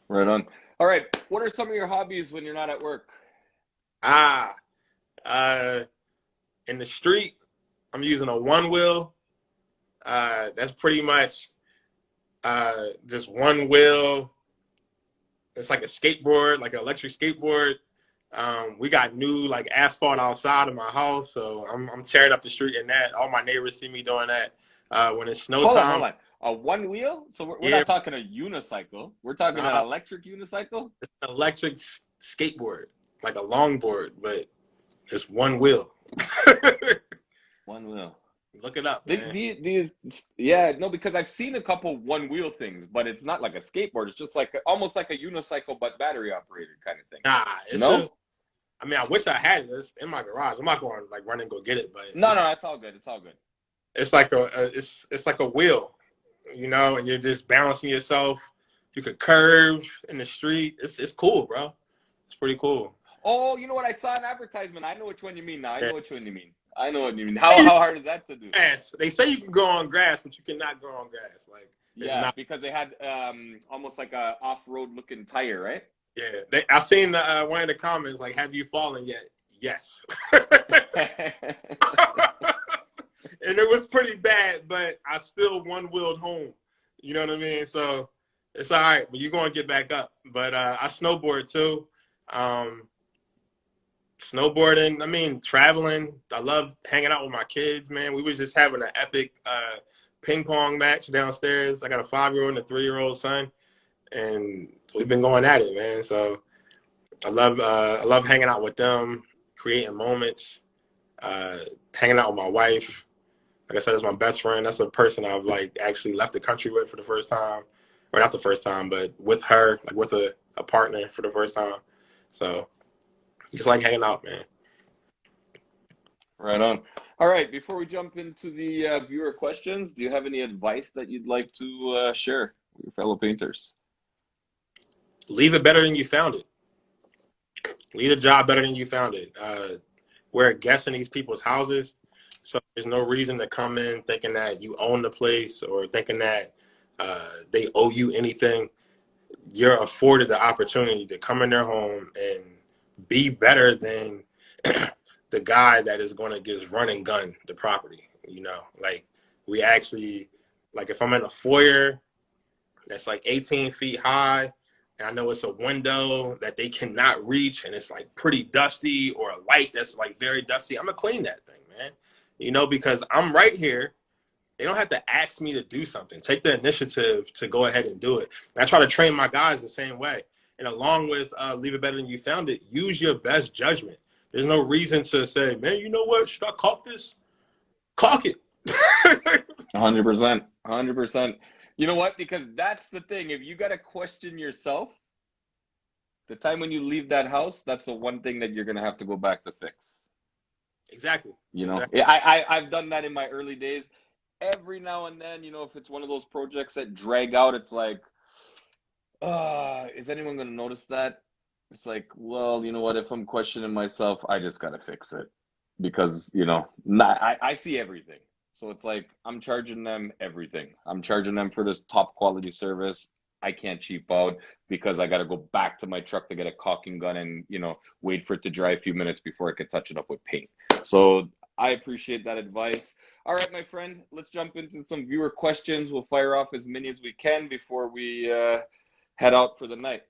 right on. All right, what are some of your hobbies when you're not at work? Ah, uh, in the street, I'm using a one wheel. That's pretty much just one wheel. It's like a skateboard, like an electric skateboard. We got new like asphalt outside of my house, so I'm tearing up the street in that. All my neighbors see me doing that when it's snow Hold on, hold time. on. A one wheel? So we're Yeah, not talking a unicycle. We're talking an nah, electric unicycle? electric skateboard, like a longboard, but it's one wheel. One wheel. Look it up, man. Yeah, no, because I've seen a couple one wheel things, but it's not like a skateboard. It's just like almost like a unicycle, but battery operated kind of thing. Nah, it's No? just. I mean, I wish I had it. It's in my garage. I'm not going to like run and go get it, but No, no, it's all good. It's all good. it's like it's like a wheel, and you're just balancing yourself. You could curve in the street. It's cool, bro. It's pretty cool. Oh, you know what? I saw an advertisement. I know which one you mean now. I Yeah. know which one you mean. I know what you mean. How hard is that to do? Grass. They say you can go on grass, but you cannot go on grass. Like it's Yeah, not. because they had almost like a off-road looking tire, right? Yeah, I seen one of the comments like, "Have you fallen yet?" Yes. And it was pretty bad, but I still one-wheeled home. You know what I mean? So it's all right, but you're going to get back up. But I snowboard too. Um, Snowboarding, I mean, traveling. I love hanging out with my kids, man. We was just having an epic ping pong match downstairs. I got a 5-year-old and a 3-year-old son, and we've been going at it, man. So I love hanging out with them, creating moments, uh, hanging out with my wife. Like I said, it's my best friend. That's a person I've like actually left the country with for the first time, or not the first time, but with her, like with a partner for the first time. So just like hanging out, man. Right on. All right, before we jump into the viewer questions, do you have any advice that you'd like to share with your fellow painters? Leave it better than you found it. Leave a job better than you found it. We're a guest in these people's houses, so there's no reason to come in thinking that you own the place or thinking that they owe you anything. You're afforded the opportunity to come in their home and be better than the guy that is going to just run and gun the property. You know, like we actually, like if I'm in a foyer that's like 18 feet high, and I know it's a window that they cannot reach, and it's like pretty dusty, or a light that's like very dusty, I'm gonna clean that thing, man. You know, because I'm right here. They don't have to ask me to do something. Take the initiative to go ahead and do it. And I try to train my guys the same way. And along with leave it better than you found it, use your best judgment. There's no reason to say, man, you know what? Should I caulk this? Caulk it. 100%. 100%. You know what? Because that's the thing. If you got to question yourself, the time when you leave that house, that's the one thing that you're going to have to go back to fix. Exactly. You know, Exactly. I've done that in my early days. Every now and then, you know, if it's one of those projects that drag out, it's like, is anyone going to notice that? It's like, well, you know what? If I'm questioning myself, I just got to fix it because, you know, I see everything. So it's like, I'm charging them everything. I'm charging them for this top quality service. I can't cheap out because I got to go back to my truck to get a caulking gun and, you know, wait for it to dry a few minutes before I can touch it up with paint. So I appreciate that advice. All right, my friend, let's jump into some viewer questions. We'll fire off as many as we can before we head out for the night.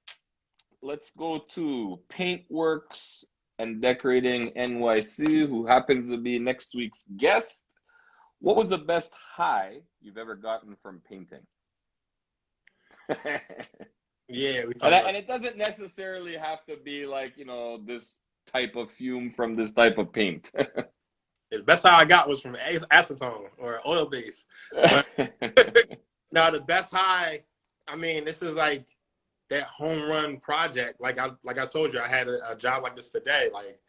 Let's go to Paintworks and Decorating NYC, who happens to be next week's guest. What was the best high you've ever gotten from painting? Yeah, we And, talking about and it doesn't necessarily have to be like, you know, this type of fume from this type of paint. the best high I got was from acetone or oil base. But now the best high, I mean, this is like that home run project. Like I told you, I had a job like this today, like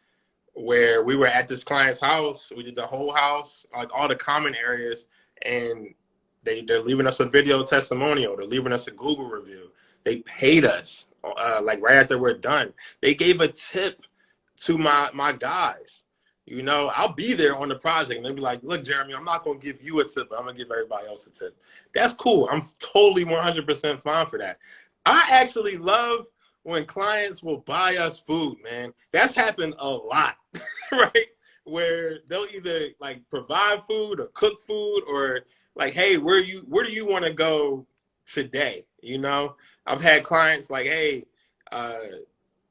where we were at this client's house. We did the whole house, like all the common areas, and they're leaving us a video testimonial. They're leaving us a Google review. They paid us like right after we're done. They gave a tip to my guys. You know, I'll be there on the project and they'll be like, look, Jeremy, I'm not going to give you a tip, but I'm going to give everybody else a tip. That's cool. I'm totally 100% fine for that. I actually love when clients will buy us food, man. That's happened a lot, right? Where they'll either like provide food or cook food or like, hey, where do you want to go today? You know, I've had clients like, hey, uh,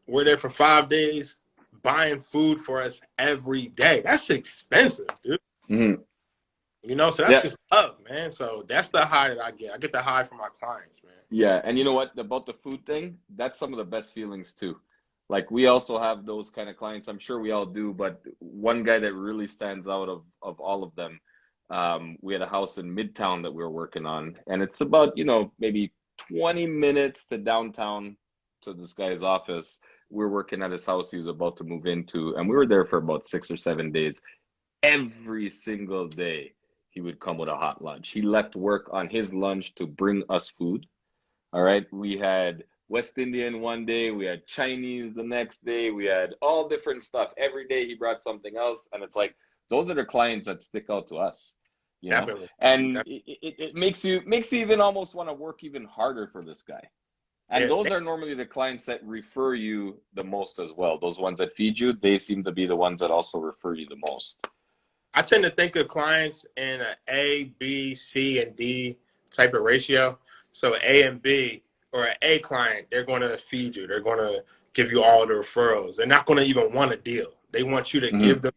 we're there for 5 days buying food for us every day. That's expensive, dude. Mhm. You know, so that's Yeah, just love, man. So that's the high that I get. I get the high from my clients, man. yeah. And you know what? About the food thing, that's some of the best feelings too. Like we also have those kind of clients. I'm sure we all do, but one guy that really stands out of all of them, we had a house in Midtown that we were working on, and it's about, you know, maybe 20 minutes to downtown to this guy's office. We're working at his house he was about to move into, and we were there for about 6 or 7 days. Every single day, he would come with a hot lunch. He left work on his lunch to bring us food. All right. We had West Indian one day, we had Chinese the next day, we had all different stuff. Every day he brought something else. And it's like, those are the clients that stick out to us, you know? Definitely. And it makes you even almost want to work even harder for this guy, And those are normally the clients that refer you the most as well. Those ones that feed you, they seem to be the ones that also refer you the most. I tend to think of clients in an A, B, C, and D type of ratio. So A and B, or an A client, they're going to feed you. They're going to give you all the referrals. They're not going to even want a deal. They want you to Mm-hmm. give them.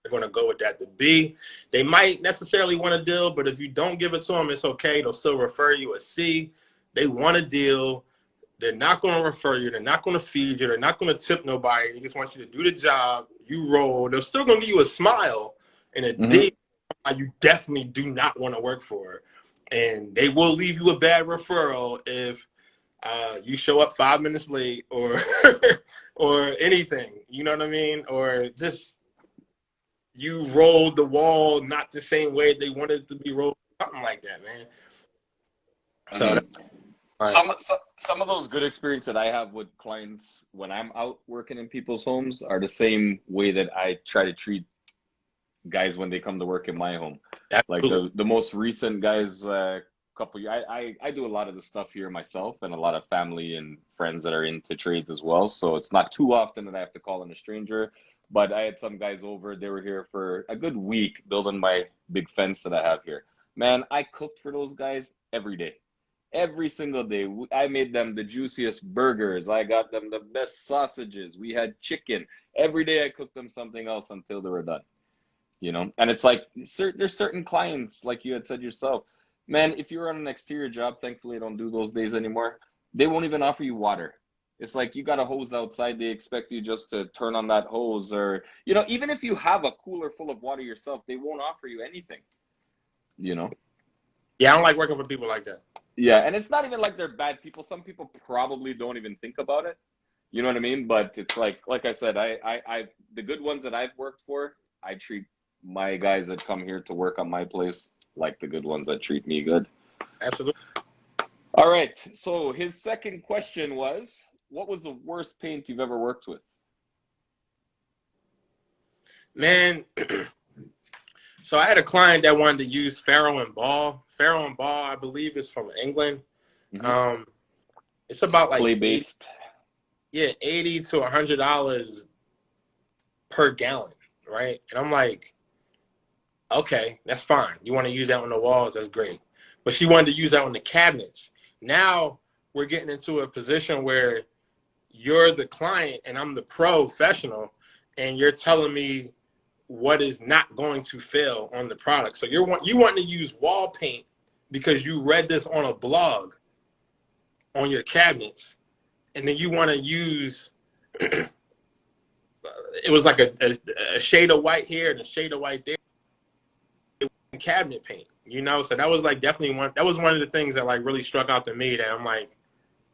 They're going to go with that. The B, they might necessarily want a deal, but if you don't give it to them, it's okay. They'll still refer you. A C, they want a deal. They're not going to refer you. They're not going to feed you. They're not going to tip nobody. They just want you to do the job. You roll. They're still going to give you a smile. And a Mm-hmm. D, you definitely do not want to work for. And they will leave you a bad referral if you show up 5 minutes late or or anything. You know what I mean? Or just you rolled the wall not the same way they wanted it to be rolled. Something like that, man. So Mm-hmm. that's Some of those good experience that I have with clients when I'm out working in people's homes are the same way that I try to treat guys when they come to work in my home. Like absolutely. the most recent guys, couple years, I do a lot of the stuff here myself and a lot of family and friends that are into trades as well. So it's not too often that I have to call in a stranger. But I had some guys over, they were here for a good week building my big fence that I have here. Man, I cooked for those guys every day. Every single day. I made them the juiciest burgers. I got them the best sausages. We had chicken. Every day I cooked them something else until they were done. And it's like there's certain clients, like you had said yourself, man, if you're on an exterior job, thankfully I don't do those days anymore, they won't even offer you water. It's like you got a hose outside, they expect you just to turn on that hose, or even if you have a cooler full of water yourself, they won't offer you anything you know Yeah, I don't like working for people like that. yeah, and it's not even like they're bad people. Some people probably don't even think about it, you know what I mean? But it's like I said, I the good ones that I've worked for, I treat my guys that come here to work on my place like the good ones that treat me good. Absolutely. All right. So his second question was, what was the worst paint you've ever worked with? Man, so I had a client that wanted to use Farrow and Ball. Farrow and Ball, I believe, is from England. Mm-hmm. It's about like Clay based. 80 to $100 per gallon, right? And I'm like, okay, that's fine. You want to use that on the walls, that's great. But she wanted to use that on the cabinets. Now we're getting into a position where you're the client and I'm the professional, and you're telling me what is not going to fail on the product. So you want to use wall paint because you read this on a blog on your cabinets, and then you want to use it was like a shade of white here and a shade of white there, cabinet paint, so that was like definitely one of the things that like really struck out to me, that I'm like,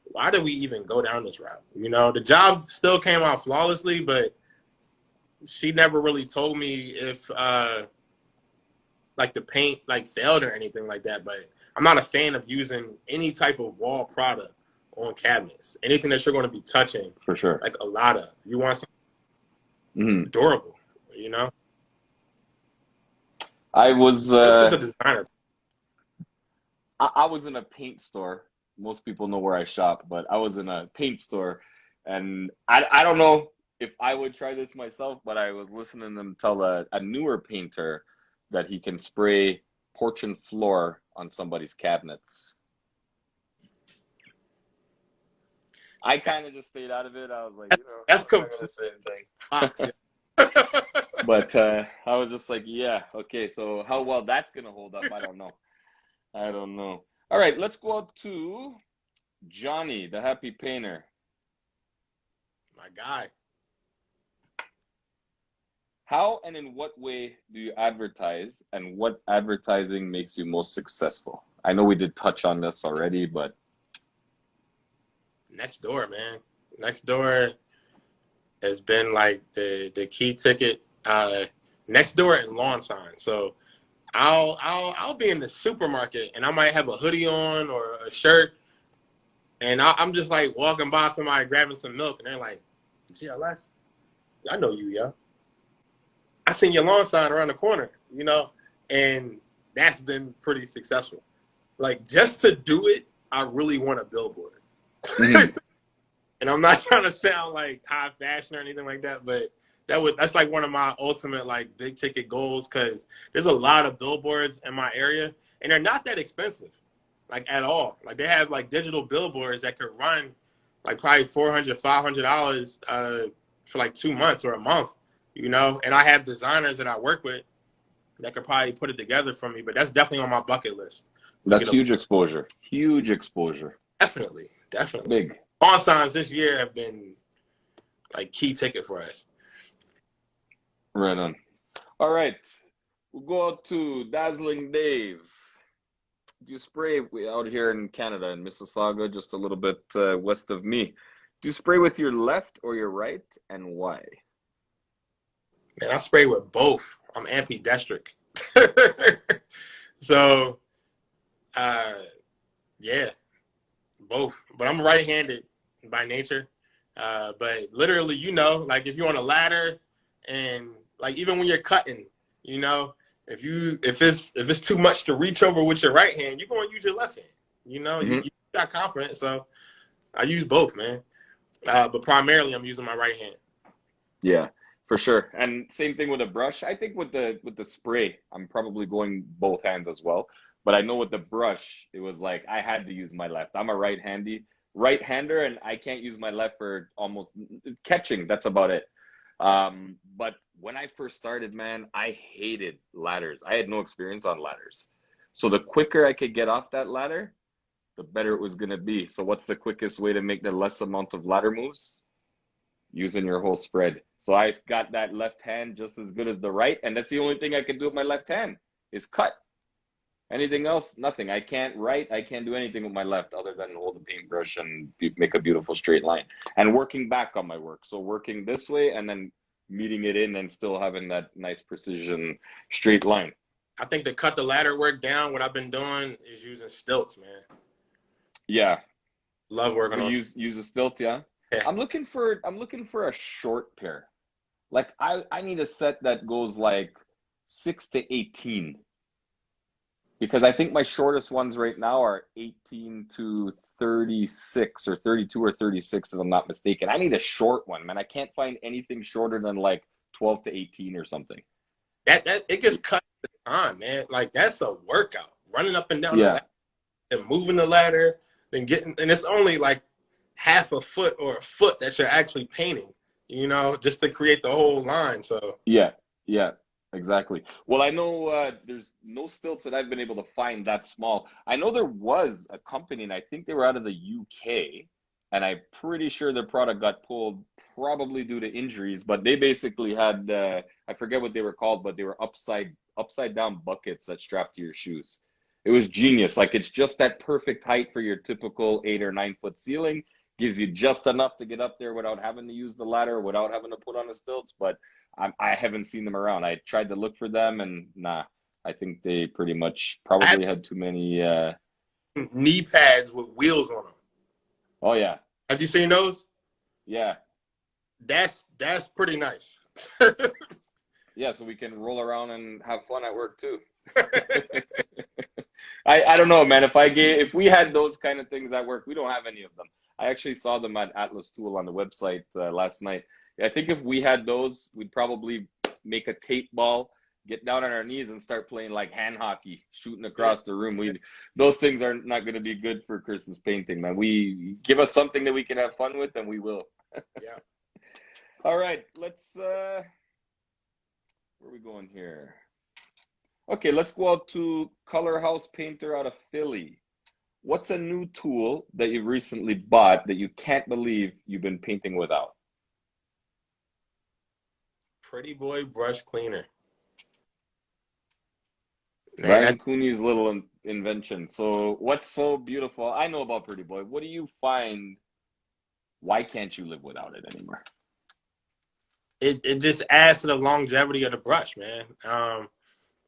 why did we even go down this route? The job still came out flawlessly, but she never really told me if like the paint like failed or anything like that. But I'm not a fan of using any type of wall product on cabinets. Anything that you're going to be touching, For sure. like a lot of. You want something Mm-hmm. durable, I was Just a designer. I was in a paint store. Most people know where I shop, but I was in a paint store, and I don't know if I would try this myself, but I was listening to them tell a newer painter that he can spray porch and floor on somebody's cabinets. I kind of just stayed out of it. I was like, That's I'm not gonna say anything. But I was just like, yeah, okay. So how well that's gonna hold up, I don't know. I don't know. All right, let's go up to Johnny, the happy painter. My guy. How and in what way do you advertise, and what advertising makes you most successful? I know we did touch on this already, but Nextdoor, man. Nextdoor has been like the key ticket. Nextdoor and lawn signs. So I'll be in the supermarket and I might have a hoodie on or a shirt, and I'm just like walking by somebody grabbing some milk, and they're like, GLS, I know you, yo. I seen your lawn sign around the corner, and that's been pretty successful. Like, just to do it, I really want a billboard. Mhm. And I'm not trying to sound like high fashion or anything like that, but that's like one of my ultimate like big ticket goals, because there's a lot of billboards in my area and they're not that expensive, like at all. Like they have like digital billboards that could run like probably $400, $500 for like 2 months or a month, you know. And I have designers that I work with that could probably put it together for me, but that's definitely on my bucket list to That's get a huge exposure. Huge exposure. definitely. Big. Lawn signs this year have been like key ticket for us. Right on. All right. We'll go out to Dazzling Dave. Do you spray out here in Canada, in Mississauga, just a little bit west of me? Do you spray with your left or your right, and why? Man, I spray with both. I'm ambidextric. So, uh, yeah, both. But I'm right-handed by nature. But literally, you know, like if you're on a ladder and like even when you're cutting, you know, if it's too much to reach over with your right hand, you're gonna use your left hand. You know, Hmm. you got confidence. So I use both, man. But primarily I'm using my right hand. Yeah, for sure. And same thing with a brush. I think with the spray, I'm probably going both hands as well. But I know with the brush, it was like I had to use my left. I'm a right-hander, and I can't use my left for almost catching. That's about it. But when I first started, man, I hated ladders. I had no experience on ladders. So the quicker I could get off that ladder, the better it was gonna be. So what's the quickest way to make the less amount of ladder moves? Using your whole spread. So I got that left hand just as good as the right, and that's the only thing I can do with my left hand is cut. Anything else, nothing. I can't write. I can't do anything with my left other than hold the paintbrush and make a beautiful straight line. And working back on my work. So working this way and then meeting it in and still having that nice precision straight line. I think to cut the ladder work down, what I've been doing is using stilts, man. Yeah. Love working So on. use a stilt, yeah. Yeah. I'm looking for a short pair. Like I need a set that goes like 6 to 18 because I think my shortest ones right now are 18 to 36 or 32 or 36 if I'm not mistaken. I need a short one, man. I can't find anything shorter than like 12 to 18 or something. That it gets cut on, man. Like that's a workout. Running up and down the Yeah. ladder and moving the ladder, then getting, and it's only like half a foot or a foot that you're actually painting, you know, just to create the whole line. So Yeah. Yeah. Exactly. Well, I know there's no stilts that I've been able to find that small. I know there was a company, and I think they were out of the UK, and I'm pretty sure their product got pulled probably due to injuries. But they basically had I forget what they were called, but they were upside down buckets that strapped to your shoes. It was genius. Like it's just that perfect height for your typical 8 or 9 foot ceiling. Gives you just enough to get up there without having to use the ladder, without having to put on the stilts. But I haven't seen them around. I tried to look for them, and nah, I think they pretty much I have probably had too many. knee pads with wheels on them. Oh yeah, Have you seen those? yeah, That's pretty nice. yeah. So we can roll around and have fun at work too. I don't know, man. If we had those kind of things at work, we don't have any of them. I actually saw them at Atlas Tool on the website last night. I think if we had those, we'd probably make a tape ball, get down on our knees, and start playing like hand hockey, shooting Yeah. across the room. We Those things are not going to be good for Chris's painting, man. We give us something that we can have fun with, and we will. Yeah. All right, let's. Where are we going here? Okay, let's go out to Color House Painter out of Philly. What's a new tool that you've recently bought that you can't believe you've been painting without? Pretty Boy brush cleaner. Man, Ryan Cooney's little invention. So, what's so beautiful? I know about Pretty Boy. What do you find? Why can't you live without it anymore? it just adds to the longevity of the brush, man.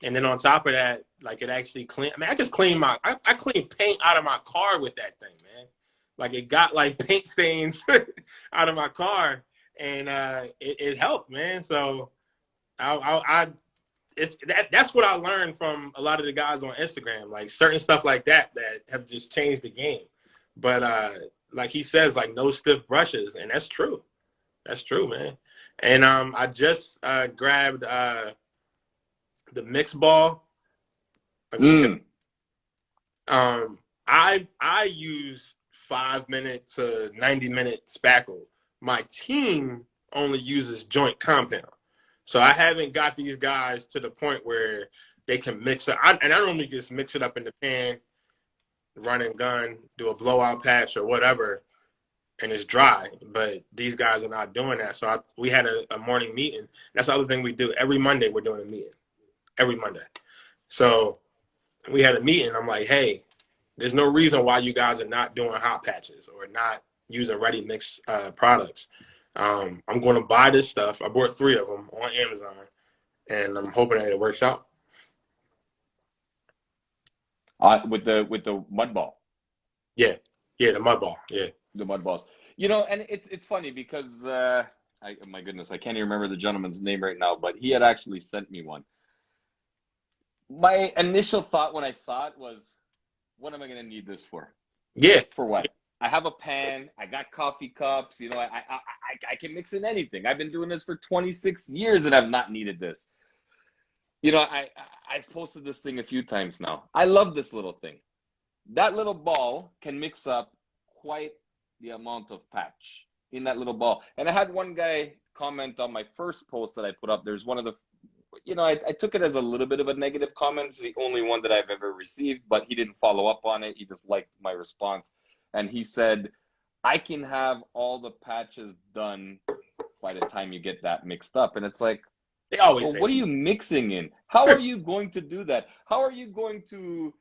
And then on top of that, like it actually clean. I mean, I just clean I clean paint out of my car with that thing, man. Like it got like paint stains out of my car, and it helped, man. So I that's what I learned from a lot of the guys on Instagram, like certain stuff like that have just changed the game. But like he says, like no stiff brushes, and that's true. That's true, man. And I just grabbed the mix ball, like because Mm. I use 5 minute to 90-minute spackle. My team only uses joint compound, so I haven't got these guys to the point where they can mix it. And I normally just mix it up in the pan, run and gun, do a blowout patch or whatever, and it's dry. But these guys are not doing that. So we had a morning meeting. That's the other thing we do. Every Monday we're doing a meeting. Every Monday. So we had a meeting. I'm like, hey, there's no reason why you guys are not doing hot patches or not using ready mix products. I'm going to buy this stuff. I bought 3 of them on Amazon, and I'm hoping that it works out. With the mud ball. Yeah, the mud ball. Yeah, The mud balls. And it's funny because my goodness, I can't even remember the gentleman's name right now, but he had actually sent me one. My initial thought when I saw it was, what am I going to need this for? yeah. For what? I have a pan. I got coffee cups. I can mix in anything. I've been doing this for 26 years and I've not needed this. I've posted this thing a few times now. I love this little thing. That little ball can mix up quite the amount of patch in that little ball. And I had one guy comment on my first post that I put up. There's one of the, I took it as a little bit of a negative comment. It's the only one that I've ever received, but he didn't follow up on it. He just liked my response. And he said, I can have all the patches done by the time you get that mixed up. And it's like, They always well, say what are you mixing in? How are you going to do that? How are you going to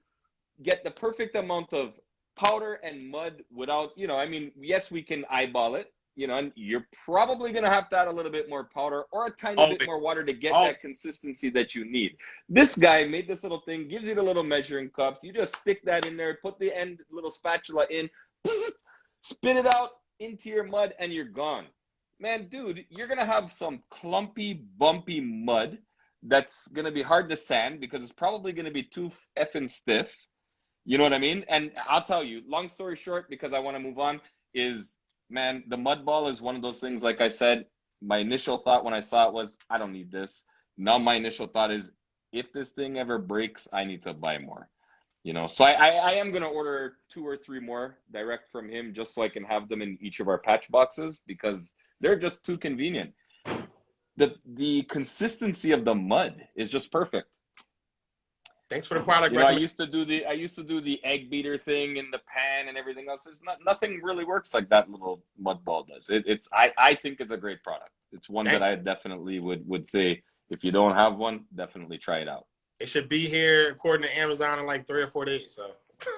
get the perfect amount of powder and mud without, yes, we can eyeball it, and you're probably going to have to add a little bit more powder or a tiny bit always, more water to get always. that consistency that you need. This guy made this little thing, gives you the little measuring cups. You just stick that in there, put the end little spatula in, spit it out into your mud, and you're gone. Man, dude, you're going to have some clumpy, bumpy mud that's going to be hard to sand because it's probably going to be too effing stiff. You know what I mean? And I'll tell you, long story short, because I want to move on, is, man, the mud ball is one of those things, like I said, my initial thought when I saw it was, I don't need this. Now my initial thought is, if this thing ever breaks, I need to buy more. So I am going to order 2 or 3 more direct from him just so I can have them in each of our patch boxes because they're just too convenient. The consistency of the mud is just perfect. Thanks for the product. I used to do the egg beater thing in the pan and everything else. There's nothing really works like that little mud ball does. I think it's a great product. It's one that I definitely would say, if you don't have one, definitely try it out. It should be here according to Amazon in like 3 or 4 days. So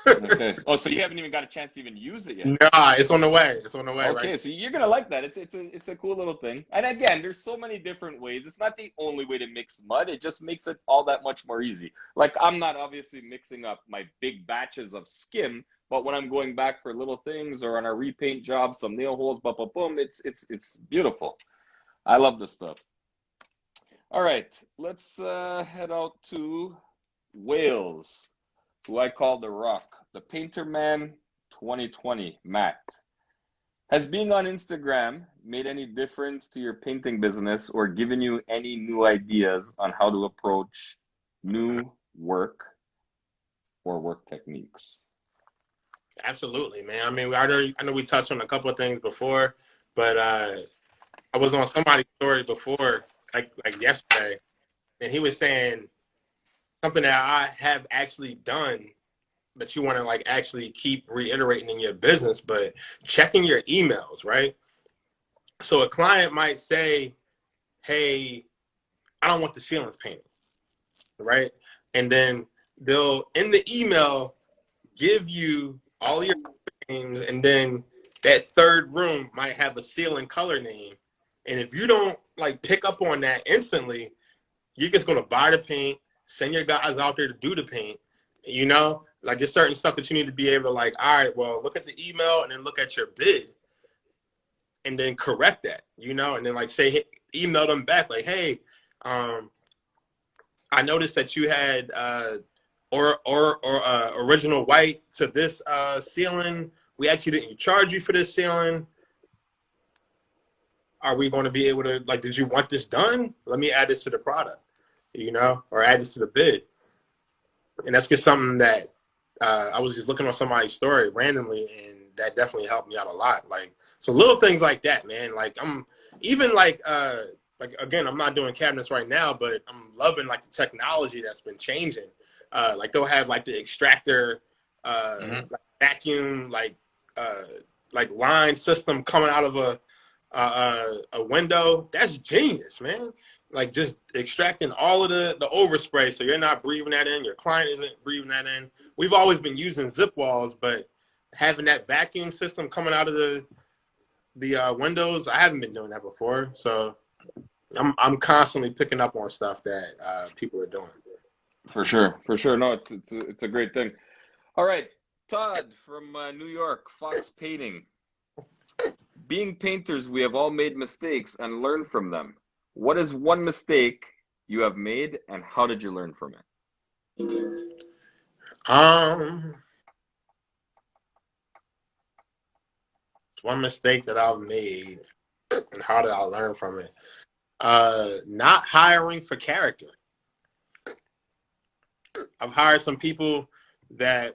okay. Oh, so you haven't even got a chance to even use it yet? Nah, it's on the way. It's on the way. Okay, right? So you're gonna like that. It's a cool little thing. And again, there's so many different ways. It's not the only way to mix mud. It just makes it all that much more easy. Like, I'm not obviously mixing up my big batches of skim, but when I'm going back for little things or on a repaint job, some nail holes, boom, it's beautiful. I love this stuff. All right, let's head out to Wales, who I call the Rock, the Painter Man 2020, Matt. Has being on Instagram made any difference to your painting business or given you any new ideas on how to approach new work or work techniques? Absolutely, man. I mean, I know we touched on a couple of things before, but I was on somebody's story before, like yesterday, and he was saying something that I have actually done, but you want to like actually keep reiterating in your business, but checking your emails, right? So a client might say, hey, I don't want the ceilings painted, right? And then they'll, in the email, give you all your names, and then that third room might have a ceiling color name. And if you don't like pick up on that instantly, you're just going to buy the paint, send your guys out there to do the paint. Like there's certain stuff that you need to be able to like, all right, well, look at the email and then look at your bid and then correct that, and then like say, hey, email them back like, hey, I noticed that you had original white to this ceiling we actually didn't charge you for this ceiling. Are we going to be able to, like, did you want this done? Let me add this to the product, you know, or add this to the bid. And that's just something that I was just looking on somebody's story randomly, and that definitely helped me out a lot. Like, so little things like that, man. Like, I'm even like again, I'm not doing cabinets right now, but I'm loving like the technology that's been changing. Like they'll have like the extractor, like vacuum, like line system coming out of a window. That's genius, man. Like just extracting all of the overspray, so you're not breathing that in. Your client isn't breathing that in. We've always been using zip walls, but having that vacuum system coming out of the windows, I haven't been doing that before. So I'm constantly picking up on stuff that people are doing. For sure, for sure. No, it's a great thing. All right, Todd from New York, Fox Painting. Being painters, we have all made mistakes and learned from them. What is one mistake you have made, and how did you learn from it? It's one mistake that I've made, and how did I learn from it? Not hiring for character. I've hired some people that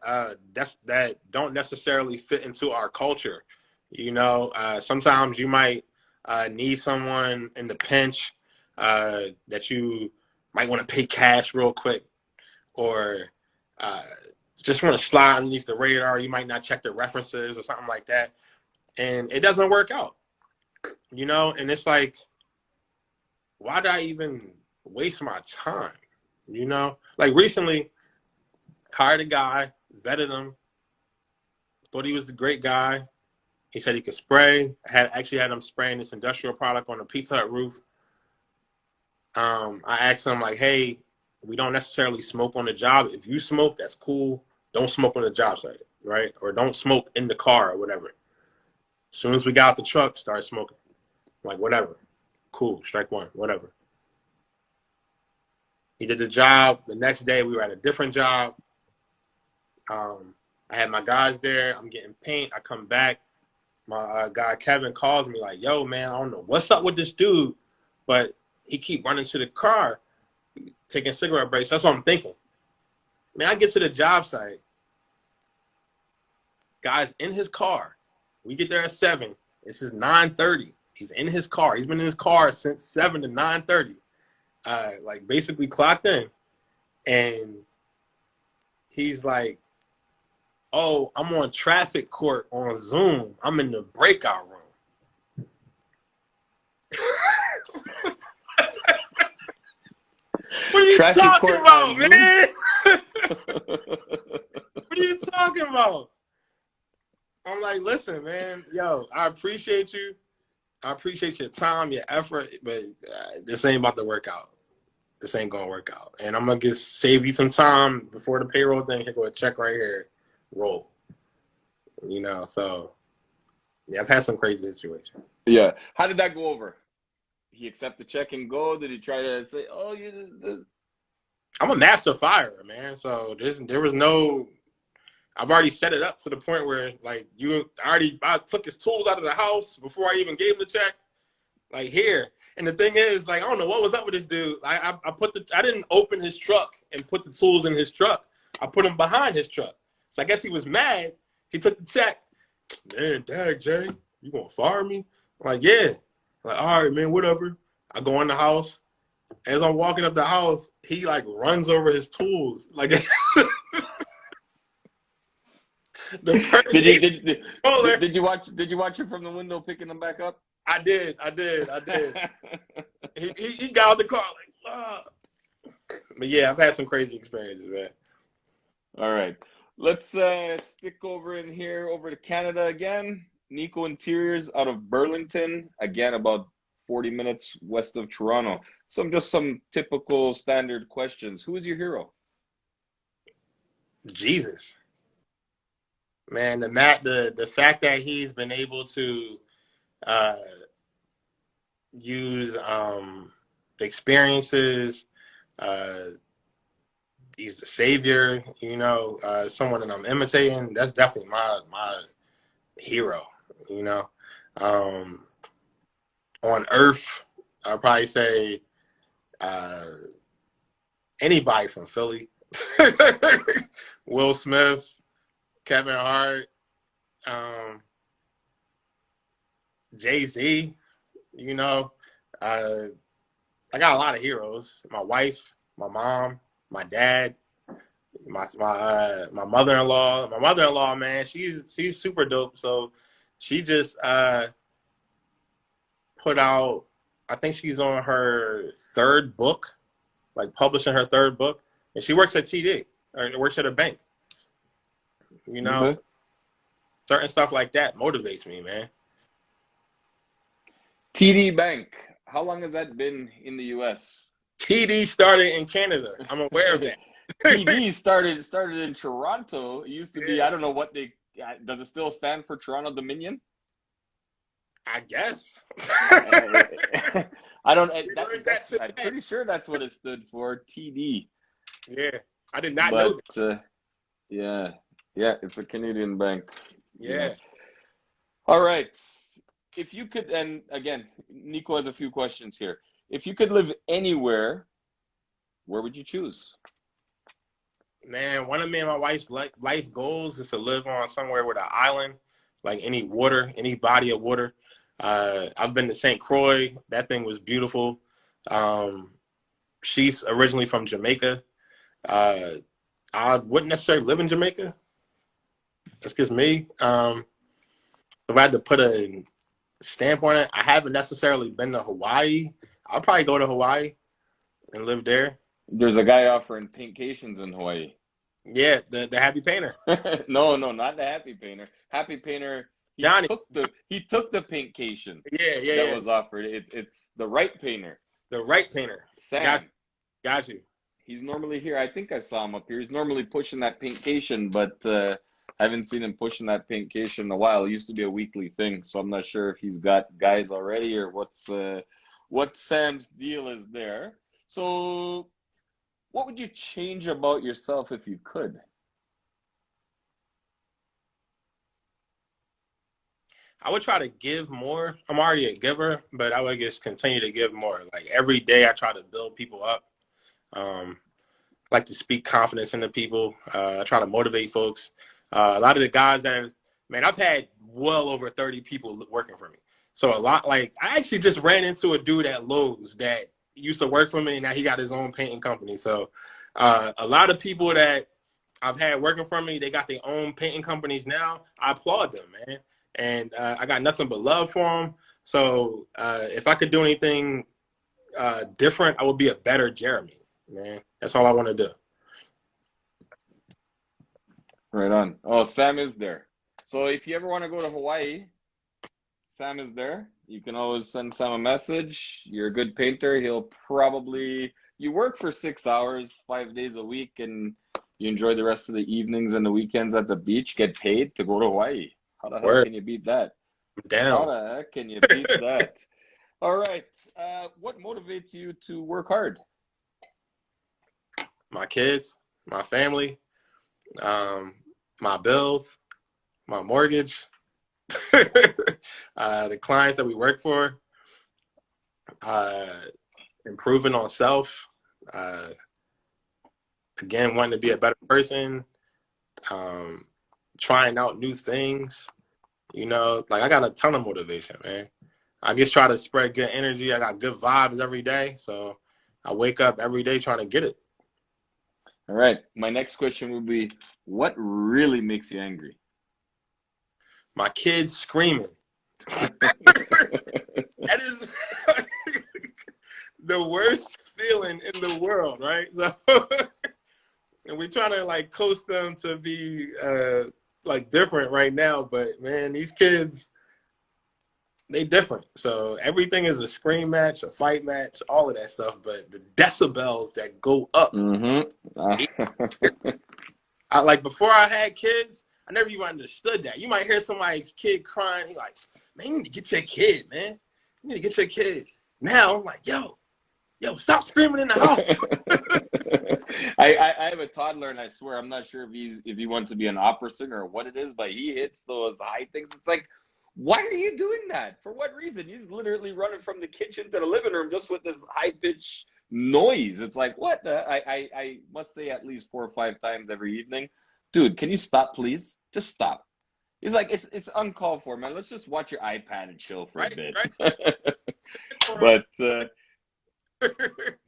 that don't necessarily fit into our culture. You know, sometimes you might need someone in the pinch that you might want to pay cash real quick, or just want to slide underneath the radar. You might not check the references or something like that, and it doesn't work out. You know, and it's like, why did I even waste my time? You know, like recently, hired a guy, vetted him, thought he was a great guy. He said he could spray. I actually had him spraying this industrial product on a Pizza Hut roof. I asked him, like, hey, we don't necessarily smoke on the job. If you smoke, that's cool. Don't smoke on the job site, right? Or don't smoke in the car or whatever. As soon as we got out the truck, started smoking. I'm like, whatever. Cool, strike one, whatever. He did the job. The next day, we were at a different job. I had my guys there. I'm getting paint. I come back. My guy Kevin calls me like, yo, man, I don't know what's up with this dude, but he keep running to the car, taking cigarette breaks. That's what I'm thinking. Man, I get to the job site. Guy's in his car. We get there at 7. This is 9:30. He's in his car. He's been in his car since 7 to 9:30. Like basically clocked in. And he's like, oh, I'm on traffic court on Zoom. I'm in the breakout room. What are you Traffic talking court about, on man? What are you talking about? I'm like, listen, man, yo, I appreciate you. I appreciate your time, your effort, but this ain't about to work out. This ain't gonna work out. And I'm gonna just save you some time before the payroll thing. Here go a check right here. Roll. You know, so yeah, I've had some crazy situations. Yeah. How did that go over? He accept the check and go? Did he try to say, "Oh, you"? I'm a master firer, man. So there was no. I've already set it up to the point where like I took his tools out of the house before I even gave him the check. Like here. And the thing is, like, I don't know what was up with this dude. I didn't open his truck and put the tools in his truck. I put them behind his truck. So I guess he was mad. He took the check. Man, dag, Jay, you gonna fire me? I'm like, yeah. I'm like, all right, man, whatever. I go in the house. As I'm walking up the house, he like runs over his tools. Like the person Did you watch him from the window picking them back up? I did. he got out the car like, ah. But yeah, I've had some crazy experiences, man. All right. Let's stick over in here over to Canada again. Nico Interiors out of Burlington, again about 40 minutes west of Toronto. Some typical standard questions. Who is your hero? Jesus. Man, the fact that he's been able to use experiences, he's the savior, you know, someone that I'm imitating. That's definitely my hero, you know. On Earth, I'll probably say anybody from Philly. Will Smith, Kevin Hart, Jay-Z, you know. I got a lot of heroes. My wife, my mom, my dad, my mother-in-law. My mother-in-law, man, she's super dope. So she just put out, I think she's on her third book, like publishing her third book, and she works at TD or works at a bank. You know, Okay. certain stuff like that motivates me, man. TD Bank. How long has that been in the US? TD started in Canada. I'm aware of that. TD started in Toronto. It used to be, Yeah, I don't know what they, does it still stand for Toronto Dominion? I guess. I don't, We learned that I'm today. pretty sure that's what it stood for, TD. Yeah, I did not know But that. yeah, yeah, it's a Canadian bank, you know. Yeah, All right. If you could, and again, Nico has a few questions here. If you could live anywhere, where would you choose? man. One of me and my wife's life goals is to live on somewhere with an island, like any water, any body of water. I've been to St. Croix. That thing was beautiful. Um, she's originally from Jamaica. Uh, I wouldn't necessarily live in Jamaica. That's just me. If I had to put a stamp on it, I haven't necessarily been to Hawaii. I'll probably go to Hawaii and live there. There's a guy offering paintcations in Hawaii. Yeah, the Happy Painter, No, no, not the Happy Painter. Happy Painter, Johnny. he took the paintcation Yeah, yeah, that yeah. was offered. It's the right painter, The right painter. Sam. Got you. He's normally here. I think I saw him up here. He's normally pushing that paintcation, but I haven't seen him pushing that paintcation in a while. It used to be a weekly thing, so I'm not sure if he's got guys already or what Sam's deal is there. So, what would you change about yourself if you could? I would try to give more. I'm already a giver, but I would just continue to give more. Like every day, I try to build people up. Um, like to speak confidence into people. I try to motivate folks. A lot of the guys man, I've had well over 30 people working for me. So a lot, like I actually just ran into a dude at Lowe's that used to work for me, and now he got his own painting company. So a lot of people that I've had working for me, they got their own painting companies now. I applaud them, man. And I got nothing but love for them. So if I could do anything different, I would be a better Jeremy, man. That's all I want to do. Right on. Oh, Sam is there. So if you ever want to go to Hawaii, Sam is there. You can always send Sam a message. You're a good painter. You work for 6 hours, 5 days a week, and you enjoy the rest of the evenings and the weekends at the beach, get paid to go to Hawaii. How the heck Word. can you beat that? I'm How down. the heck can you beat that? All right. What motivates you to work hard? My kids, my family, my bills, my mortgage, the clients that we work for, uh, improving on self, uh, again, wanting to be a better person, trying out new things. You know, like I got a ton of motivation, man. I just try to spread good energy. I got good vibes every day. So I wake up every day trying to get it. All right. My next question would be, what really makes you angry? My kids screaming. That is the worst feeling in the world, right? So, and we're trying to like coast them to be like different right now, but man, these kids, they different. So everything is a scream match, a fight match, all of that stuff. But the decibels that go up, I like before I had kids, I never even understood that. You might hear somebody's kid crying. He like, man, you need to get your kid, man. You need to get your kid. Now I'm like, yo, stop screaming in the house. I have a toddler, and I swear I'm not sure if he wants to be an opera singer or what it is, but he hits those high things. It's like, why are you doing that? For what reason? He's literally running from the kitchen to the living room just with this high pitch noise. It's like, what the? I must say at least 4 or 5 times every evening, dude, can you stop, please? Just stop. He's like, it's uncalled for, man. Let's just watch your iPad and chill for a Right, bit. right. But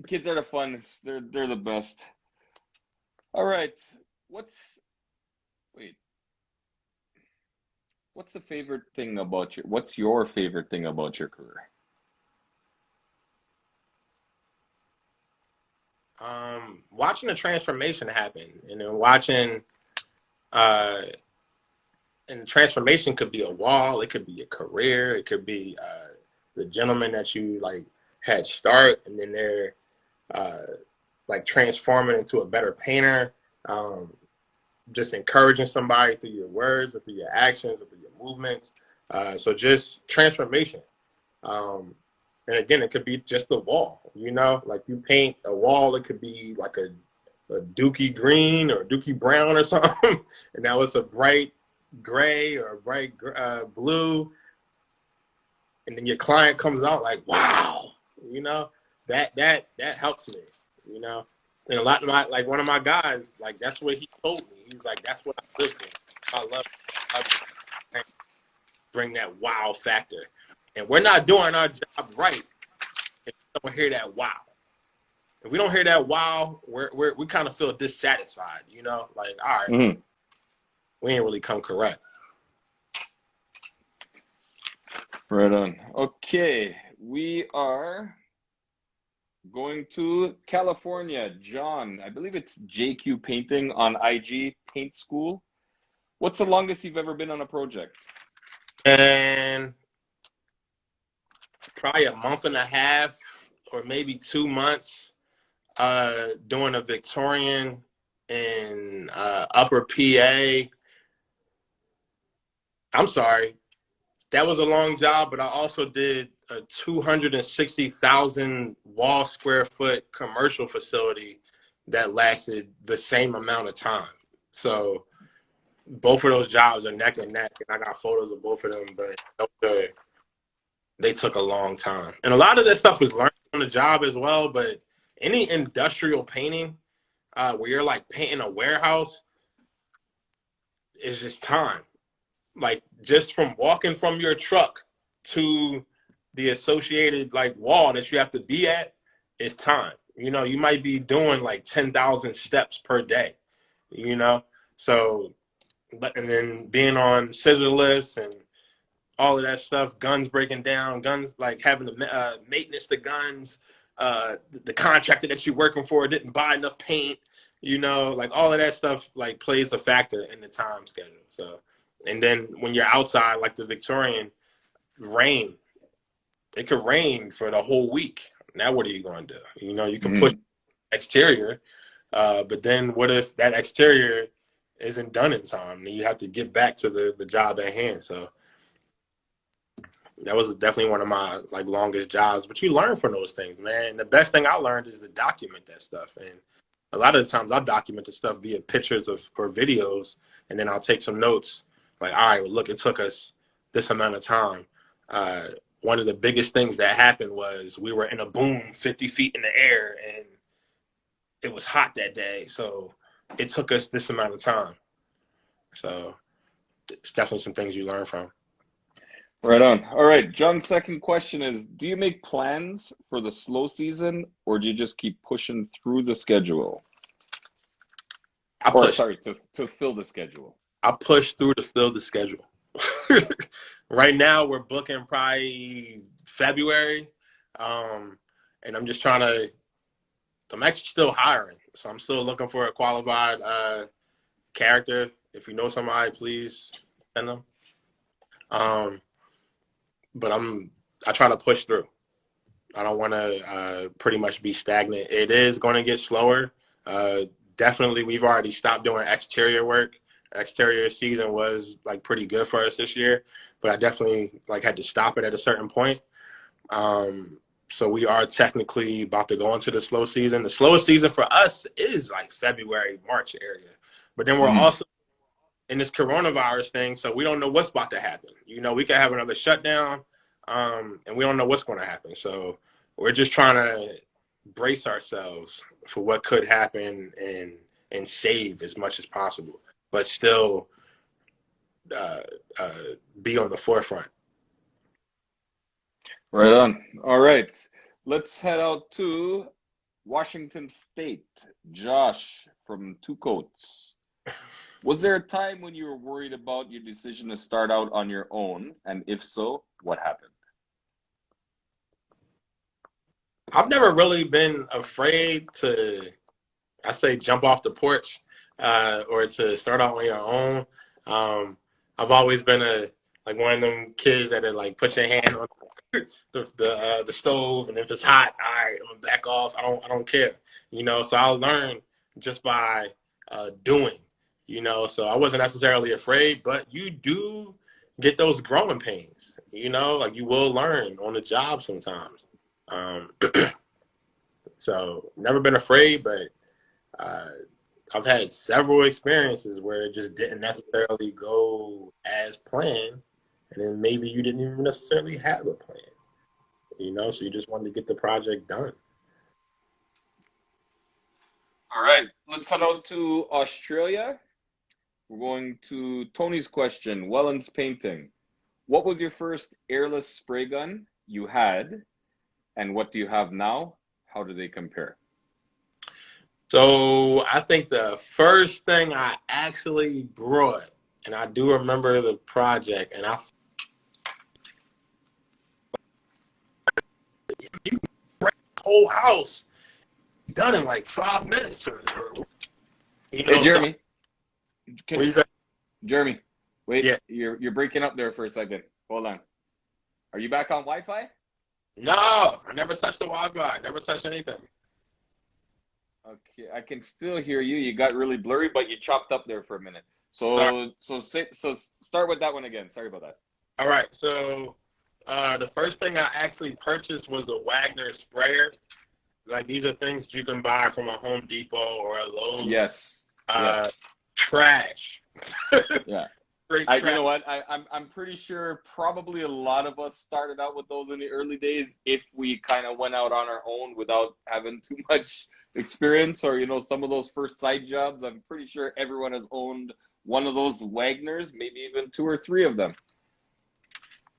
kids are the funnest. They're the best. All right. What's wait? What's the favorite thing about your? What's your favorite thing about your career? Watching the transformation happen, and then watching, uh, and transformation could be a wall, it could be a career, it could be the gentleman that you like had start, and then they're uh, like transforming into a better painter. Um, just encouraging somebody through your words, or through your actions, or through your movements. So just transformation. Um, and again, it could be just a wall, you know, like you paint a wall, it could be like a dookie green or dookie brown or something. And now it's a bright gray or a bright blue. And then your client comes out like, wow, you know, that helps me, you know. And a lot of my, like one of my guys, like that's what he told me. He was like, that's what I live for. I love bring that wow factor. And we're not doing our job right if we don't hear that wow. If we don't hear that wow, we kind of feel dissatisfied, you know? Like, all right, well, Hmm. we ain't really come correct. Right on. Okay, we are going to California. John, I believe it's JQ Painting on IG Paint School. What's the longest you've ever been on a project? And probably a month and a half or maybe 2 months doing a Victorian in Upper PA. I'm sorry, that was a long job, but I also did a 260,000 wall square foot commercial facility that lasted the same amount of time. So both of those jobs are neck and neck, and I got photos of both of them, but they took a long time. And a lot of that stuff was learned on the job as well, but any industrial painting where you're like painting a warehouse is just time. Like just from walking from your truck to the associated like wall that you have to be at is time. You know, you might be doing like 10,000 steps per day, you know? So, and then being on scissor lifts and all of that stuff, guns breaking down, guns like having to maintenance the guns, the contractor that you're working for didn't buy enough paint, you know, like all of that stuff like plays a factor in the time schedule. So, and then when you're outside, like the Victorian, rain, it could rain for the whole week. Now, what are you going to do? You know, you can push Hmm. exterior, but then what if that exterior isn't done in time? Then you have to get back to the job at hand. So that was definitely one of my like longest jobs. But you learn from those things, man. And the best thing I learned is to document that stuff. And a lot of the times I'll document the stuff via pictures of or videos, and then I'll take some notes. Like, all right, well, look, it took us this amount of time. Uh, One of the biggest things that happened was we were in a boom 50 feet in the air, and it was hot that day, so it took us this amount of time. So it's definitely some things you learn from. Right on. All right, John's second question is, do you make plans for the slow season or do you just keep pushing through the schedule? I Or push sorry, to fill the schedule. I push through to fill the schedule. Right now, we're booking probably February, and I'm just trying to. I'm actually still hiring, so I'm still looking for a qualified character. If you know somebody, please send them. Um, but I try to push through. I don't want to pretty much be stagnant. It is going to get slower. Uh, Definitely, we've already stopped doing exterior work. Exterior season was like pretty good for us this year, but I definitely like had to stop it at a certain point. Um, So we are technically about to go into the slow season. The slowest season for us is like February, March area. But then we're also in this coronavirus thing, so we don't know what's about to happen. You know, we could have another shutdown, and we don't know what's going to happen. So we're just trying to brace ourselves for what could happen and save as much as possible, but still uh, uh, be on the forefront. Right on. All right. Let's head out to Washington State. Josh from Two Coats. Was there a time when you were worried about your decision to start out on your own? And if so, what happened? I've never really been afraid to, I say, jump off the porch or to start out on your own. I've always been like one of them kids that like put your hand on the stove, and if it's hot, all right, I'm gonna back off. I don't care, you know. So I'll learn just by doing, you know. So I wasn't necessarily afraid, but you do get those growing pains, you know. Like you will learn on the job sometimes. Um, so never been afraid, but uh, I've had several experiences where it just didn't necessarily go as planned, and then maybe you didn't even necessarily have a plan, you know, so you just wanted to get the project done. All right. Let's head out to Australia. We're going to Tony's question. Wellens Painting. What was your first airless spray gun you had, and what do you have now? How do they compare? So I think the first thing I actually brought, and I do remember the project, and I you break the whole house done in like 5 minutes, or you Hey, know. So Jeremy. what you say? Jeremy, wait. Yeah. You're breaking up there for a second. Hold on. Are you back on Wi-Fi? No, I never touched the Wi-Fi. Never touched anything. Okay, I can still hear you. You got really blurry, but you chopped up there for a minute. Sorry. So start with that one again. Sorry about that. All right. So the first thing I actually purchased was a Wagner sprayer. Like these are things you can buy from a Home Depot or a Lowe's. Yes. Uh, Yes. Trash. Yeah. Straight You trash. know what? I'm pretty sure probably a lot of us started out with those in the early days if we kind of went out on our own without having too much experience, or some of those first side jobs. I'm pretty sure everyone has owned one of those Wagners, maybe even two or three of them.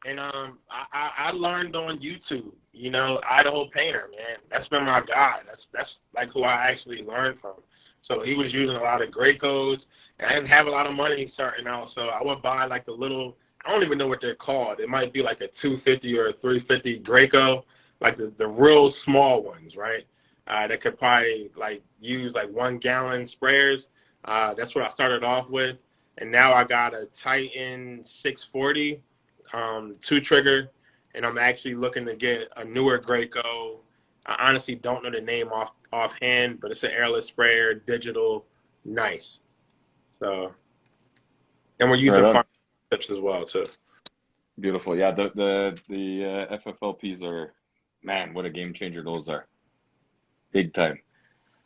And I learned on YouTube, you know, Idaho Painter, man. That's been my guy. That's like who I actually learned from. So he was using a lot of Gracos, and I didn't have a lot of money starting out, so I would buy like the little, I don't even know what they're called. It might be like a 250 or a 350 Graco, like the real small ones, right? That could probably like use like 1 gallon sprayers. That's what I started off with, and now I got a Titan 640. Two trigger, and I'm actually looking to get a newer Graco. I honestly don't know the name offhand, but it's an airless sprayer, digital, nice. So, and we're Right using on. farm tips as well too. Beautiful. Yeah, the FFLPs are, man, what a game changer those are. Big time.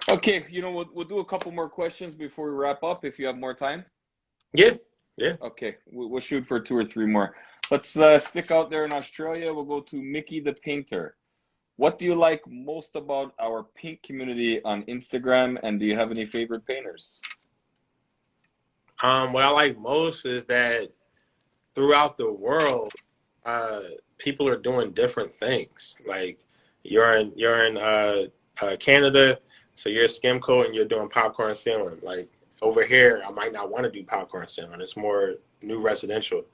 Okay, we'll do a couple more questions before we wrap up if you have more time. Yeah, yeah. Okay, we'll shoot for two or three more. Let's stick out there in Australia. We'll go to Mickey the Painter. What do you like most about our paint community on Instagram, and do you have any favorite painters? What I like most is that throughout the world, people are doing different things. Like you're in Canada, so you're skim coat and you're doing popcorn ceiling. Like over here, I might not want to do popcorn ceiling. It's more new residential.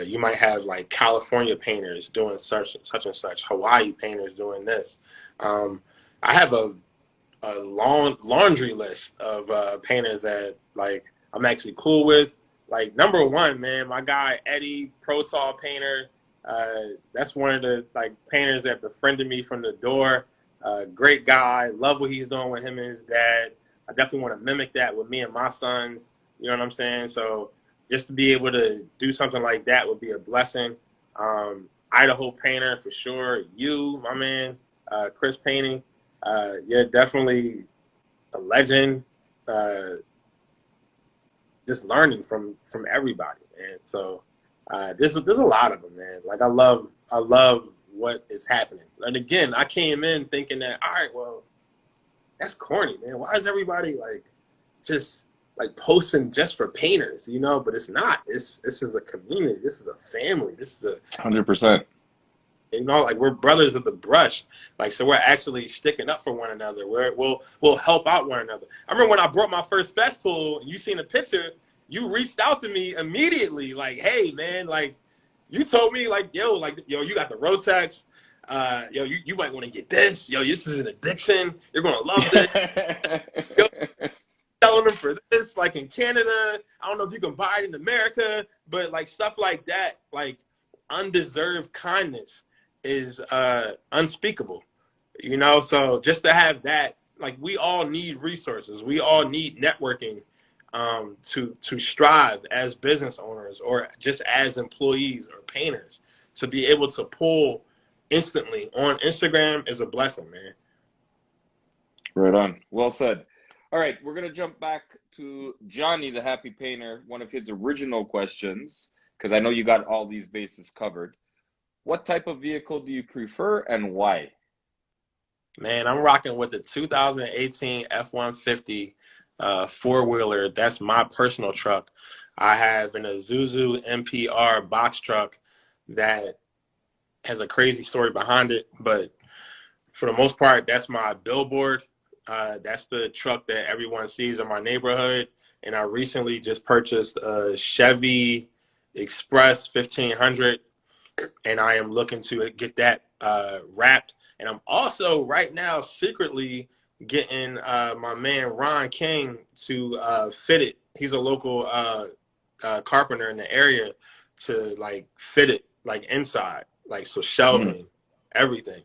You might have like California painters doing such and such. Hawaii painters doing this. I have a long laundry list of painters that like I'm actually cool with. Like number one, man, my guy Eddie, Pro Tall painter. That's one of the like painters that befriended me from the door. Great guy. Love what he's doing with him and his dad. I definitely want to mimic that with me and my sons. You know what I'm saying? So just to be able to do something like that would be a blessing. Idaho Painter for sure. You, my man, Chris Painting. You're definitely a legend. Just learning from everybody, man. So there's a lot of them, man. Like I love what is happening. And again, I came in thinking that, all right, well, that's corny, man. Why is everybody like just like posting just for painters, you know? But it's not. This is a community. This is a family. This is a 100%. you know, like we're brothers of the brush. Like so, we're actually sticking up for one another. We'll help out one another. I remember when I brought my first festival, and you seen a picture. You reached out to me immediately, like, "Hey, man, like, you told me, like, yo, you got the Rotex. Yo, you might want to get this. Yo, this is an addiction. You're gonna love this. Yo, selling them for this, like in Canada. I don't know if you can buy it in America, but like stuff like that, like undeserved kindness is unspeakable, you know? So just to have that, like we all need resources. We all need networking to strive as business owners or just as employees or painters to be able to pull instantly on Instagram is a blessing, man. Right on. Well said. All right, we're going to jump back to Johnny, the happy painter, one of his original questions, because I know you got all these bases covered. What type of vehicle do you prefer and why? Man, I'm rocking with the 2018 F-150 four-wheeler. That's my personal truck. I have an Isuzu MPR box truck that has a crazy story behind it, but for the most part, that's my billboard. That's the truck that everyone sees in my neighborhood. And I recently just purchased a Chevy Express 1500, and I am looking to get that wrapped. And I'm also right now secretly getting my man Ron King to fit it. He's a local carpenter in the area to like fit it like inside, like so shelving, everything.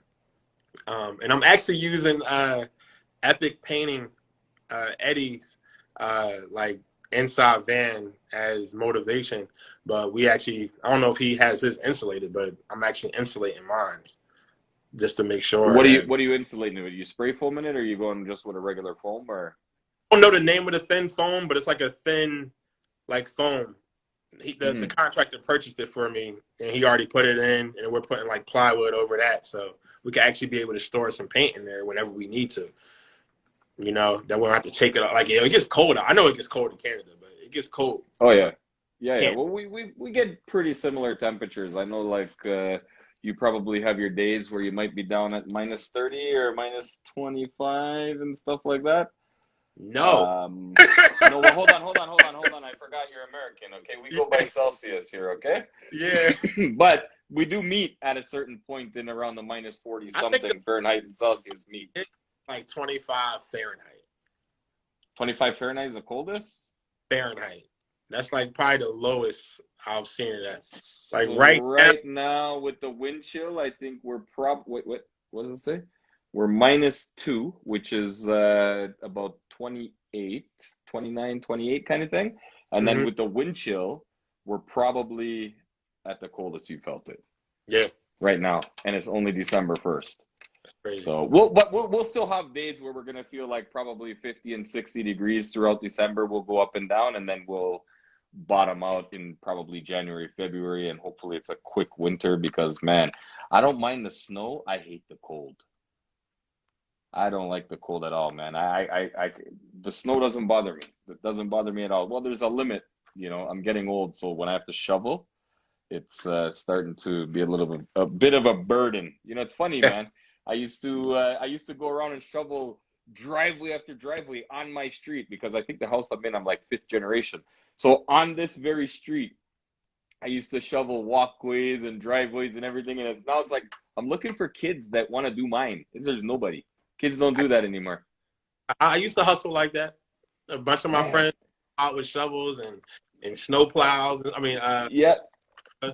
And I'm actually using Epic Painting Eddie's like inside van as motivation, but we actually I don't know if he has his insulated, but I'm actually insulating mine just to make sure that What are you insulating it with? You spray foaming it, or are you going just with a regular foam, or? I don't know the name of the thin foam, but it's like a thin like foam. The contractor purchased it for me, and he already put it in, and we're putting like plywood over that, so we can actually be able to store some paint in there whenever we need to. You know, that we don't have to take it out. Like, it gets cold. I know it gets cold in Canada, but it gets cold. Oh So yeah, yeah. can't. Well, we get pretty similar temperatures. I know, like you probably have your days where you might be down at -30 or -25 and stuff like that. No. No, well, hold on. I forgot you're American. Okay, we go by Celsius here. Okay, Yeah. but we do meet at a certain point in around the -40 I think something Fahrenheit and Celsius meet. it's like 25 Fahrenheit. 25 Fahrenheit is the coldest. Fahrenheit. That's like probably the lowest I've seen it at. Like So right now, right now with the wind chill, I think we're what does it say? We're -2, which is about 28, 29, 28 kind of thing. And then mhm, with the wind chill, we're probably at the coldest you felt it yeah, right now, and it's only December 1st. that's crazy. So we'll still have days where we're gonna feel like probably 50 and 60 degrees throughout December. We'll go up and down, and then we'll bottom out in probably January, February, and hopefully it's a quick winter because man, I don't mind the snow. I hate the cold. I don't like the cold at all, man. The snow doesn't bother me. It doesn't bother me at all. Well, there's a limit, you know. I'm getting old, so when I have to shovel, it's starting to be a bit of a burden. You know, it's funny, man. I used to go around and shovel driveway after driveway on my street because I think the house I'm in, I'm like fifth generation. So on this very street, I used to shovel walkways and driveways and everything. And now it's like I'm looking for kids that want to do mine. There's nobody. Kids don't do that anymore. I used to hustle like that. A bunch of my Man, friends out with shovels and snow plows. I mean, yeah,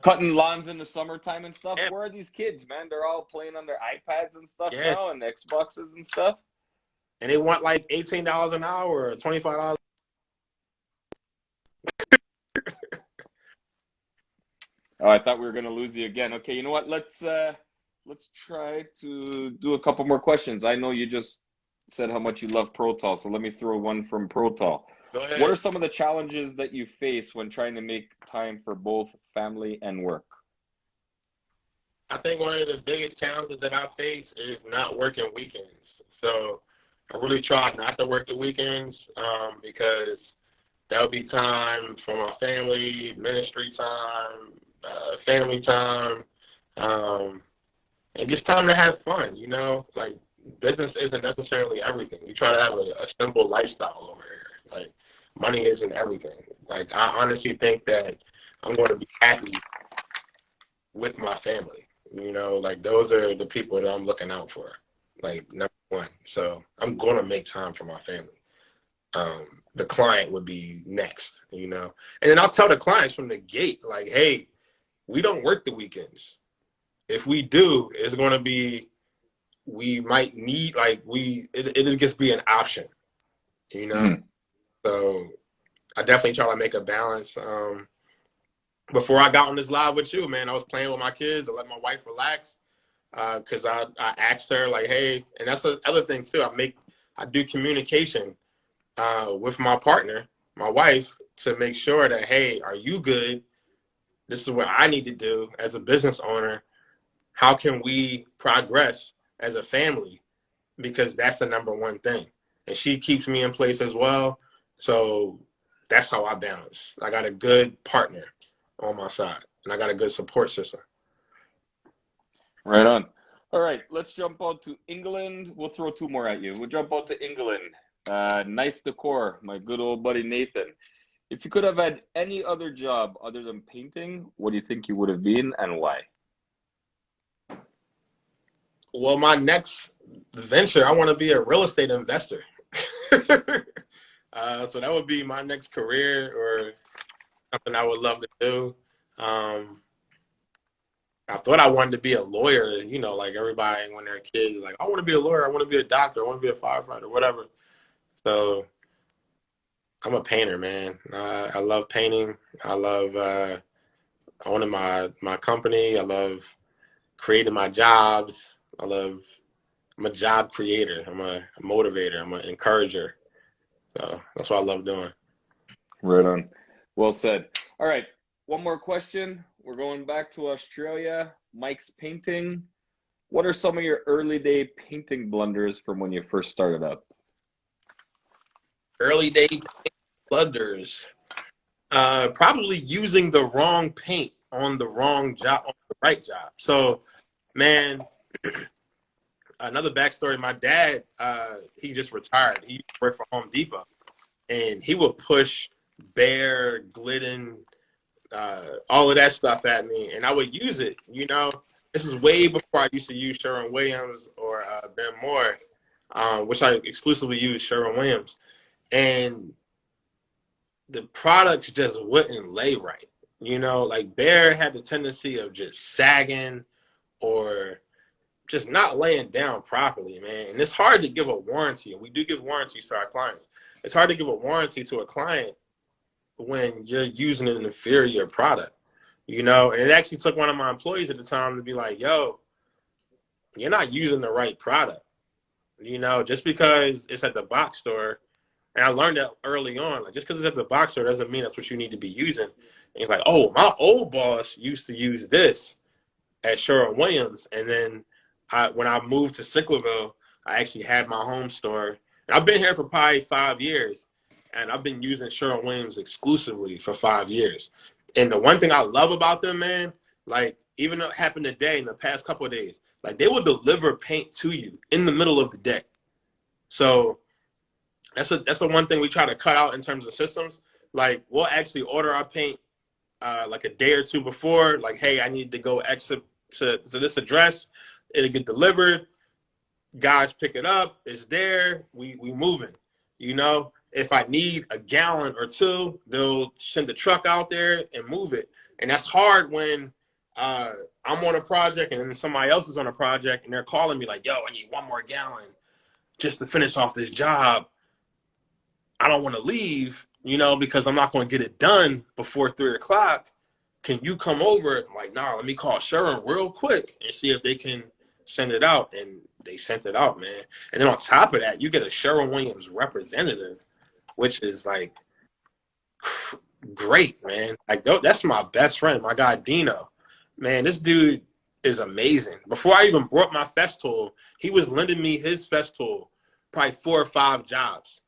cutting lawns in the summertime and stuff. yeah, Where are these kids, man? They're all playing on their iPads and stuff yeah. now and Xboxes and stuff. And they want like $18 an hour or $25. Oh, I thought we were gonna lose you again. Okay, you know what? Let's try to do a couple more questions. I know you just said how much you love Protal, so let me throw one from Protal. Go What are ahead. some of the challenges that you face when trying to make time for both family and work? I think one of the biggest challenges that I face is not working weekends. So I really try not to work the weekends because that would be time for my family, ministry time, family time, um, and just time to have fun. You know, like business isn't necessarily everything. We try to have a simple lifestyle over here. Like money isn't everything. Like I honestly think that I'm going to be happy with my family. You know, like those are the people that I'm looking out for. Like number one. So I'm going to make time for my family. The client would be next, you know. And then I'll tell the clients from the gate, like, hey, we don't work the weekends. If we do, it's going to be, we might need, like, it'll just be an option, you know. Mm, So I definitely try to make a balance. Before I got on this live with you, man, I was playing with my kids to let my wife relax because I asked her, like, hey, and that's the other thing, too. I do communication with my partner, my wife, to make sure that, hey, are you good? This is what I need to do as a business owner. How can we progress as a family? Because that's the number one thing. And she keeps me in place as well. So that's how I balance. I got a good partner on my side, and I got a good support system. right on. All right, let's jump out to England. We'll throw two more at you. We'll jump out to England. Nice decor, my good old buddy Nathan. If you could have had any other job other than painting, what do you think you would have been and why? Well, my next venture, I want to be a real estate investor. So that would be my next career or something I would love to do. Um, I thought I wanted to be a lawyer, you know, like everybody when they're kids, like, I want to be a lawyer, I want to be a doctor, I want to be a firefighter, whatever. So I'm a painter, man. I love painting. I love owning my company. I love creating my jobs. I'm a job creator. I'm a motivator. I'm an encourager. So that's what I love doing. Right on. Well said. All right, one more question. We're going back to Australia. Mike's painting. What are some of your early day painting blunders from when you first started up? Early day blunders. Probably using the wrong paint on the wrong job, on the right job. So, man, another backstory. My dad, he just retired. He worked for Home Depot, and he would push Bear, Glidden, all of that stuff at me, and I would use it. You know, this is way before I used to use Sherwin-Williams or Ben Moore, which I exclusively use Sherwin-Williams, and the products just wouldn't lay right. You know, like Bear had the tendency of just sagging or just not laying down properly, man. And it's hard to give a warranty, and we do give warranties to our clients. It's hard to give a warranty to a client when you're using an inferior product, you know? And it actually took one of my employees at the time to be like, yo, you're not using the right product, you know, just because it's at the box store. And I learned that early on, like just because it's at the box store doesn't mean that's what you need to be using. And he's like, oh, my old boss used to use this at Sherwin-Williams. And then when I moved to Sicklerville, I actually had my home store. And I've been here for probably 5 years. And I've been using Sherwin-Williams exclusively for 5 years. And the one thing I love about them, man, like even though it happened today in the past couple of days, like they will deliver paint to you in the middle of the day. So that's the one thing we try to cut out in terms of systems. Like we'll actually order our paint like a day or two before. Like, hey, I need to go exit to this address. It'll get delivered. Guys pick it up. It's there. We moving. You know, if I need a gallon or two, they'll send the truck out there and move it. And that's hard when I'm on a project and then somebody else is on a project and they're calling me like, yo, I need one more gallon just to finish off this job. I don't want to leave, you know, because I'm not going to get it done before 3 o'clock. can you come over? I'm like, nah, let me call Sherwin real quick and see if they can send it out. And they sent it out, man. And then on top of that, you get a Sherwin-Williams representative, which is like great, man. Like, that's my best friend, my guy Dino. Man, this dude is amazing. Before I even brought my Festool, he was lending me his Festool probably 4 or 5 jobs.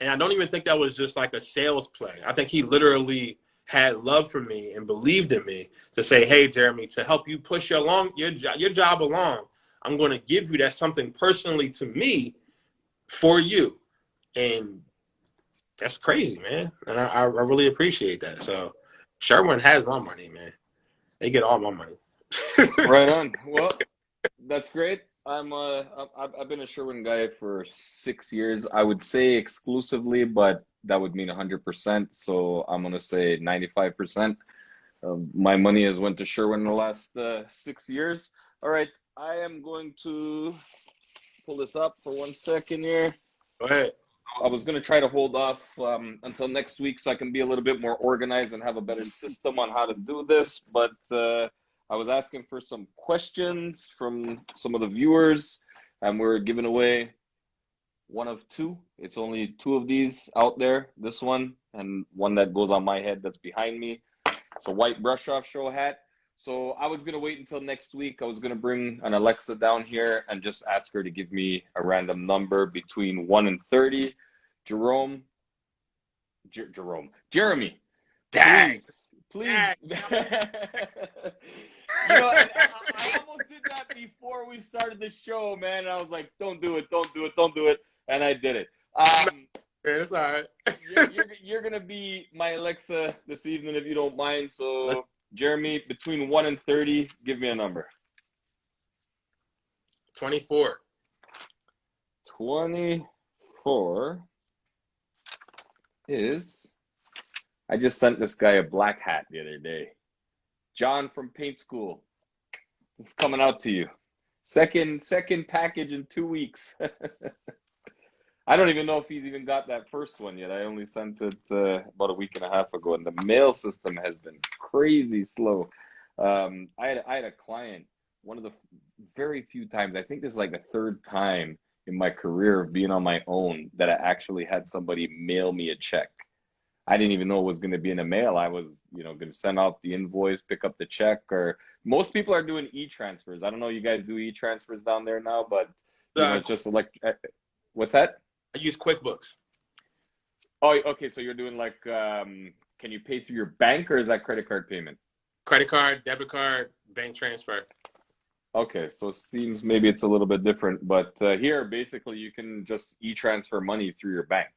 And I don't even think that was just like a sales play. I think he literally had love for me and believed in me to say, hey, Jeremy, to help you push your job along, I'm going to give you that something personally to me for you. And that's crazy, man. And I really appreciate that. So Sherwin has my money, man. They get all my money. Right on. Well, that's great. I've been a Sherwin guy for 6 years. I would say exclusively, but that would mean 100%. So I'm gonna say 95%. My money has went to Sherwin in the last 6 years. All right, I am going to pull this up for 1 second here. Go ahead. I was going to try to hold off until next week so I can be a little bit more organized and have a better system on how to do this. But I was asking for some questions from some of the viewers, and we're giving away one of 2. It's only 2 of these out there, this one and one that goes on my head that's behind me. It's a white brush off show hat. So I was going to wait until next week. I was going to bring an Alexa down here and just ask her to give me a random number between 1 and 30. Jeremy, Dang. please. Dang. You know, and I almost did that before we started the show, man. And I was like, don't do it. And I did it. It's all right. You're going to be my Alexa this evening if you don't mind. So, Jeremy, between 1 and 30, give me a number. 24. 24 is, I just sent this guy a black hat the other day. John from Paint School. It's coming out to you. Second package in 2 weeks. I don't even know if he's even got that first one yet. I only sent it about a week and a half ago, and the mail system has been crazy slow. I had a client, one of the very few times, I think this is like the 3rd time in my career of being on my own that I actually had somebody mail me a check. I didn't even know it was going to be in the mail. I was, going to send out the invoice, pick up the check, or most people are doing e-transfers. I don't know, you guys do e-transfers down there now, but it's just like, what's that? I use QuickBooks. Oh, okay. So you're doing like, can you pay through your bank, or is that credit card payment? Credit card, debit card, bank transfer. Okay, so it seems maybe it's a little bit different, but here basically you can just e-transfer money through your bank.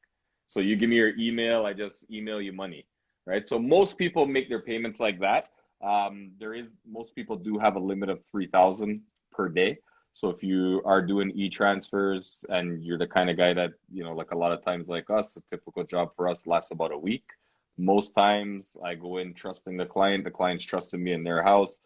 So you give me your email, I just email you money, right? So most people make their payments like that. Most people do have a limit of 3,000 per day. So if you are doing e-transfers and you're the kind of guy that, like a lot of times like us, a typical job for us lasts about a week. Most times I go in trusting the client's trusting me in their house.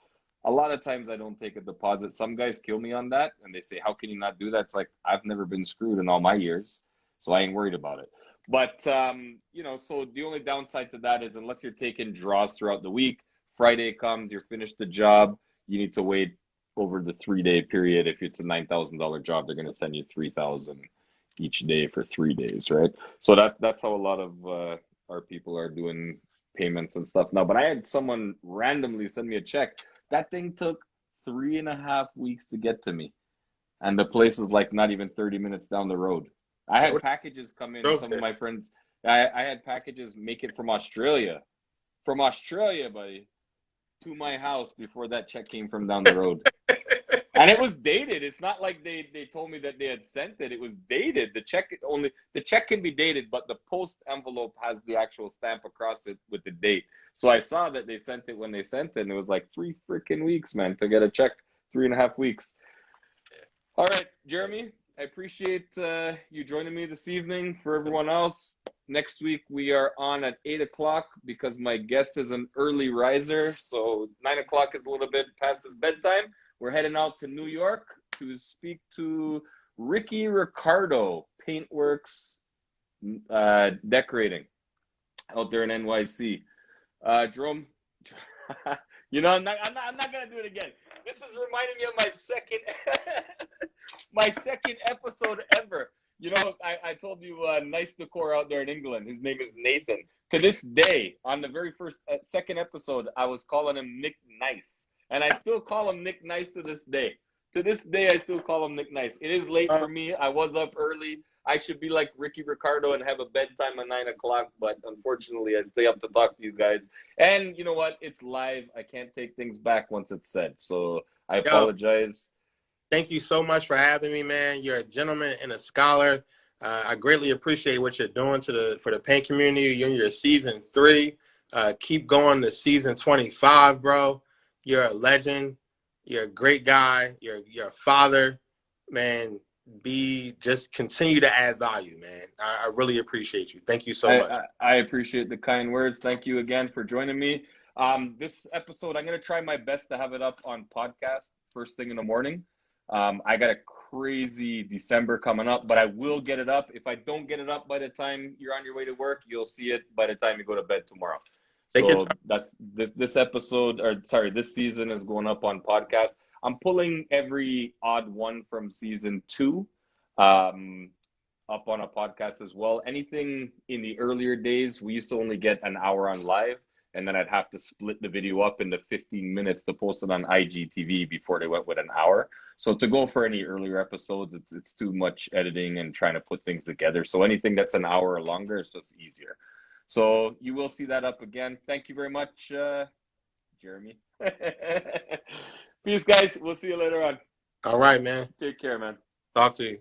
A lot of times I don't take a deposit. Some guys kill me on that and they say, how can you not do that? It's like, I've never been screwed in all my years, so I ain't worried about it. But, so the only downside to that is unless you're taking draws throughout the week, Friday comes, you're finished the job, you need to wait over the 3-day period. If it's a $9,000 job, they're going to send you $3,000 each day for 3 days, right? So that's how a lot of our people are doing payments and stuff now. But I had someone randomly send me a check. That thing took 3.5 weeks to get to me. And the place is like not even 30 minutes down the road. I had packages come in, some of my friends, I had packages make it from Australia, buddy, to my house before that check came from down the road. And it was dated. It's not like they told me that they had sent it. It was dated. The check can be dated, but the post envelope has the actual stamp across it with the date. So I saw that they sent it when they sent it, and it was like 3 freaking weeks, man, to get a check. 3.5 weeks. All right, Jeremy, I appreciate you joining me this evening. For everyone else, next week we are on at 8 o'clock because my guest is an early riser. So 9 o'clock is a little bit past his bedtime. We're heading out to New York to speak to Ricky Ricardo, Paintworks Decorating out there in NYC. Jerome, You know, I'm not gonna do it again. This is reminding me of my second, my second episode ever. You know, I told you, nice decor out there in England. His name is Nathan. To this day, on the very first, second episode, I was calling him Nick Nice, and I still call him Nick Nice to this day. To this day, I still call him Nick Nice. It is late Uh, for me. I was up early. I should be like Ricky Ricardo and have a bedtime at 9 o'clock, but unfortunately, I stay up to talk to you guys. And you know what? It's live. I can't take things back once it's said. So I yo, apologize. thank you so much for having me, man. You're a gentleman and a scholar. I greatly appreciate what you're doing for the paint community. You're in your season 3. Keep going to season 25, bro. You're a legend. You're a great guy. You're a father, man. Just continue to add value, man. I really appreciate you. Thank you so much. I appreciate the kind words. Thank you again for joining me. This episode, I'm going to try my best to have it up on podcast first thing in the morning. I got a crazy December coming up, but I will get it up. If I don't get it up by the time you're on your way to work, you'll see it by the time you go to bed tomorrow. Take your So time. that's this episode, or sorry, this season is going up on podcast. I'm pulling every odd one from season 2. Up on a podcast as well. Anything in the earlier days, we used to only get an hour on live, and then I'd have to split the video up into 15 minutes to post it on IGTV before they went with an hour. So to go for any earlier episodes, it's too much editing and trying to put things together. So anything that's an hour or longer is just easier. So you will see that up again. Thank you very much, Jeremy. Peace, guys. We'll see you later on. All right, man. Take care, man. Talk to you.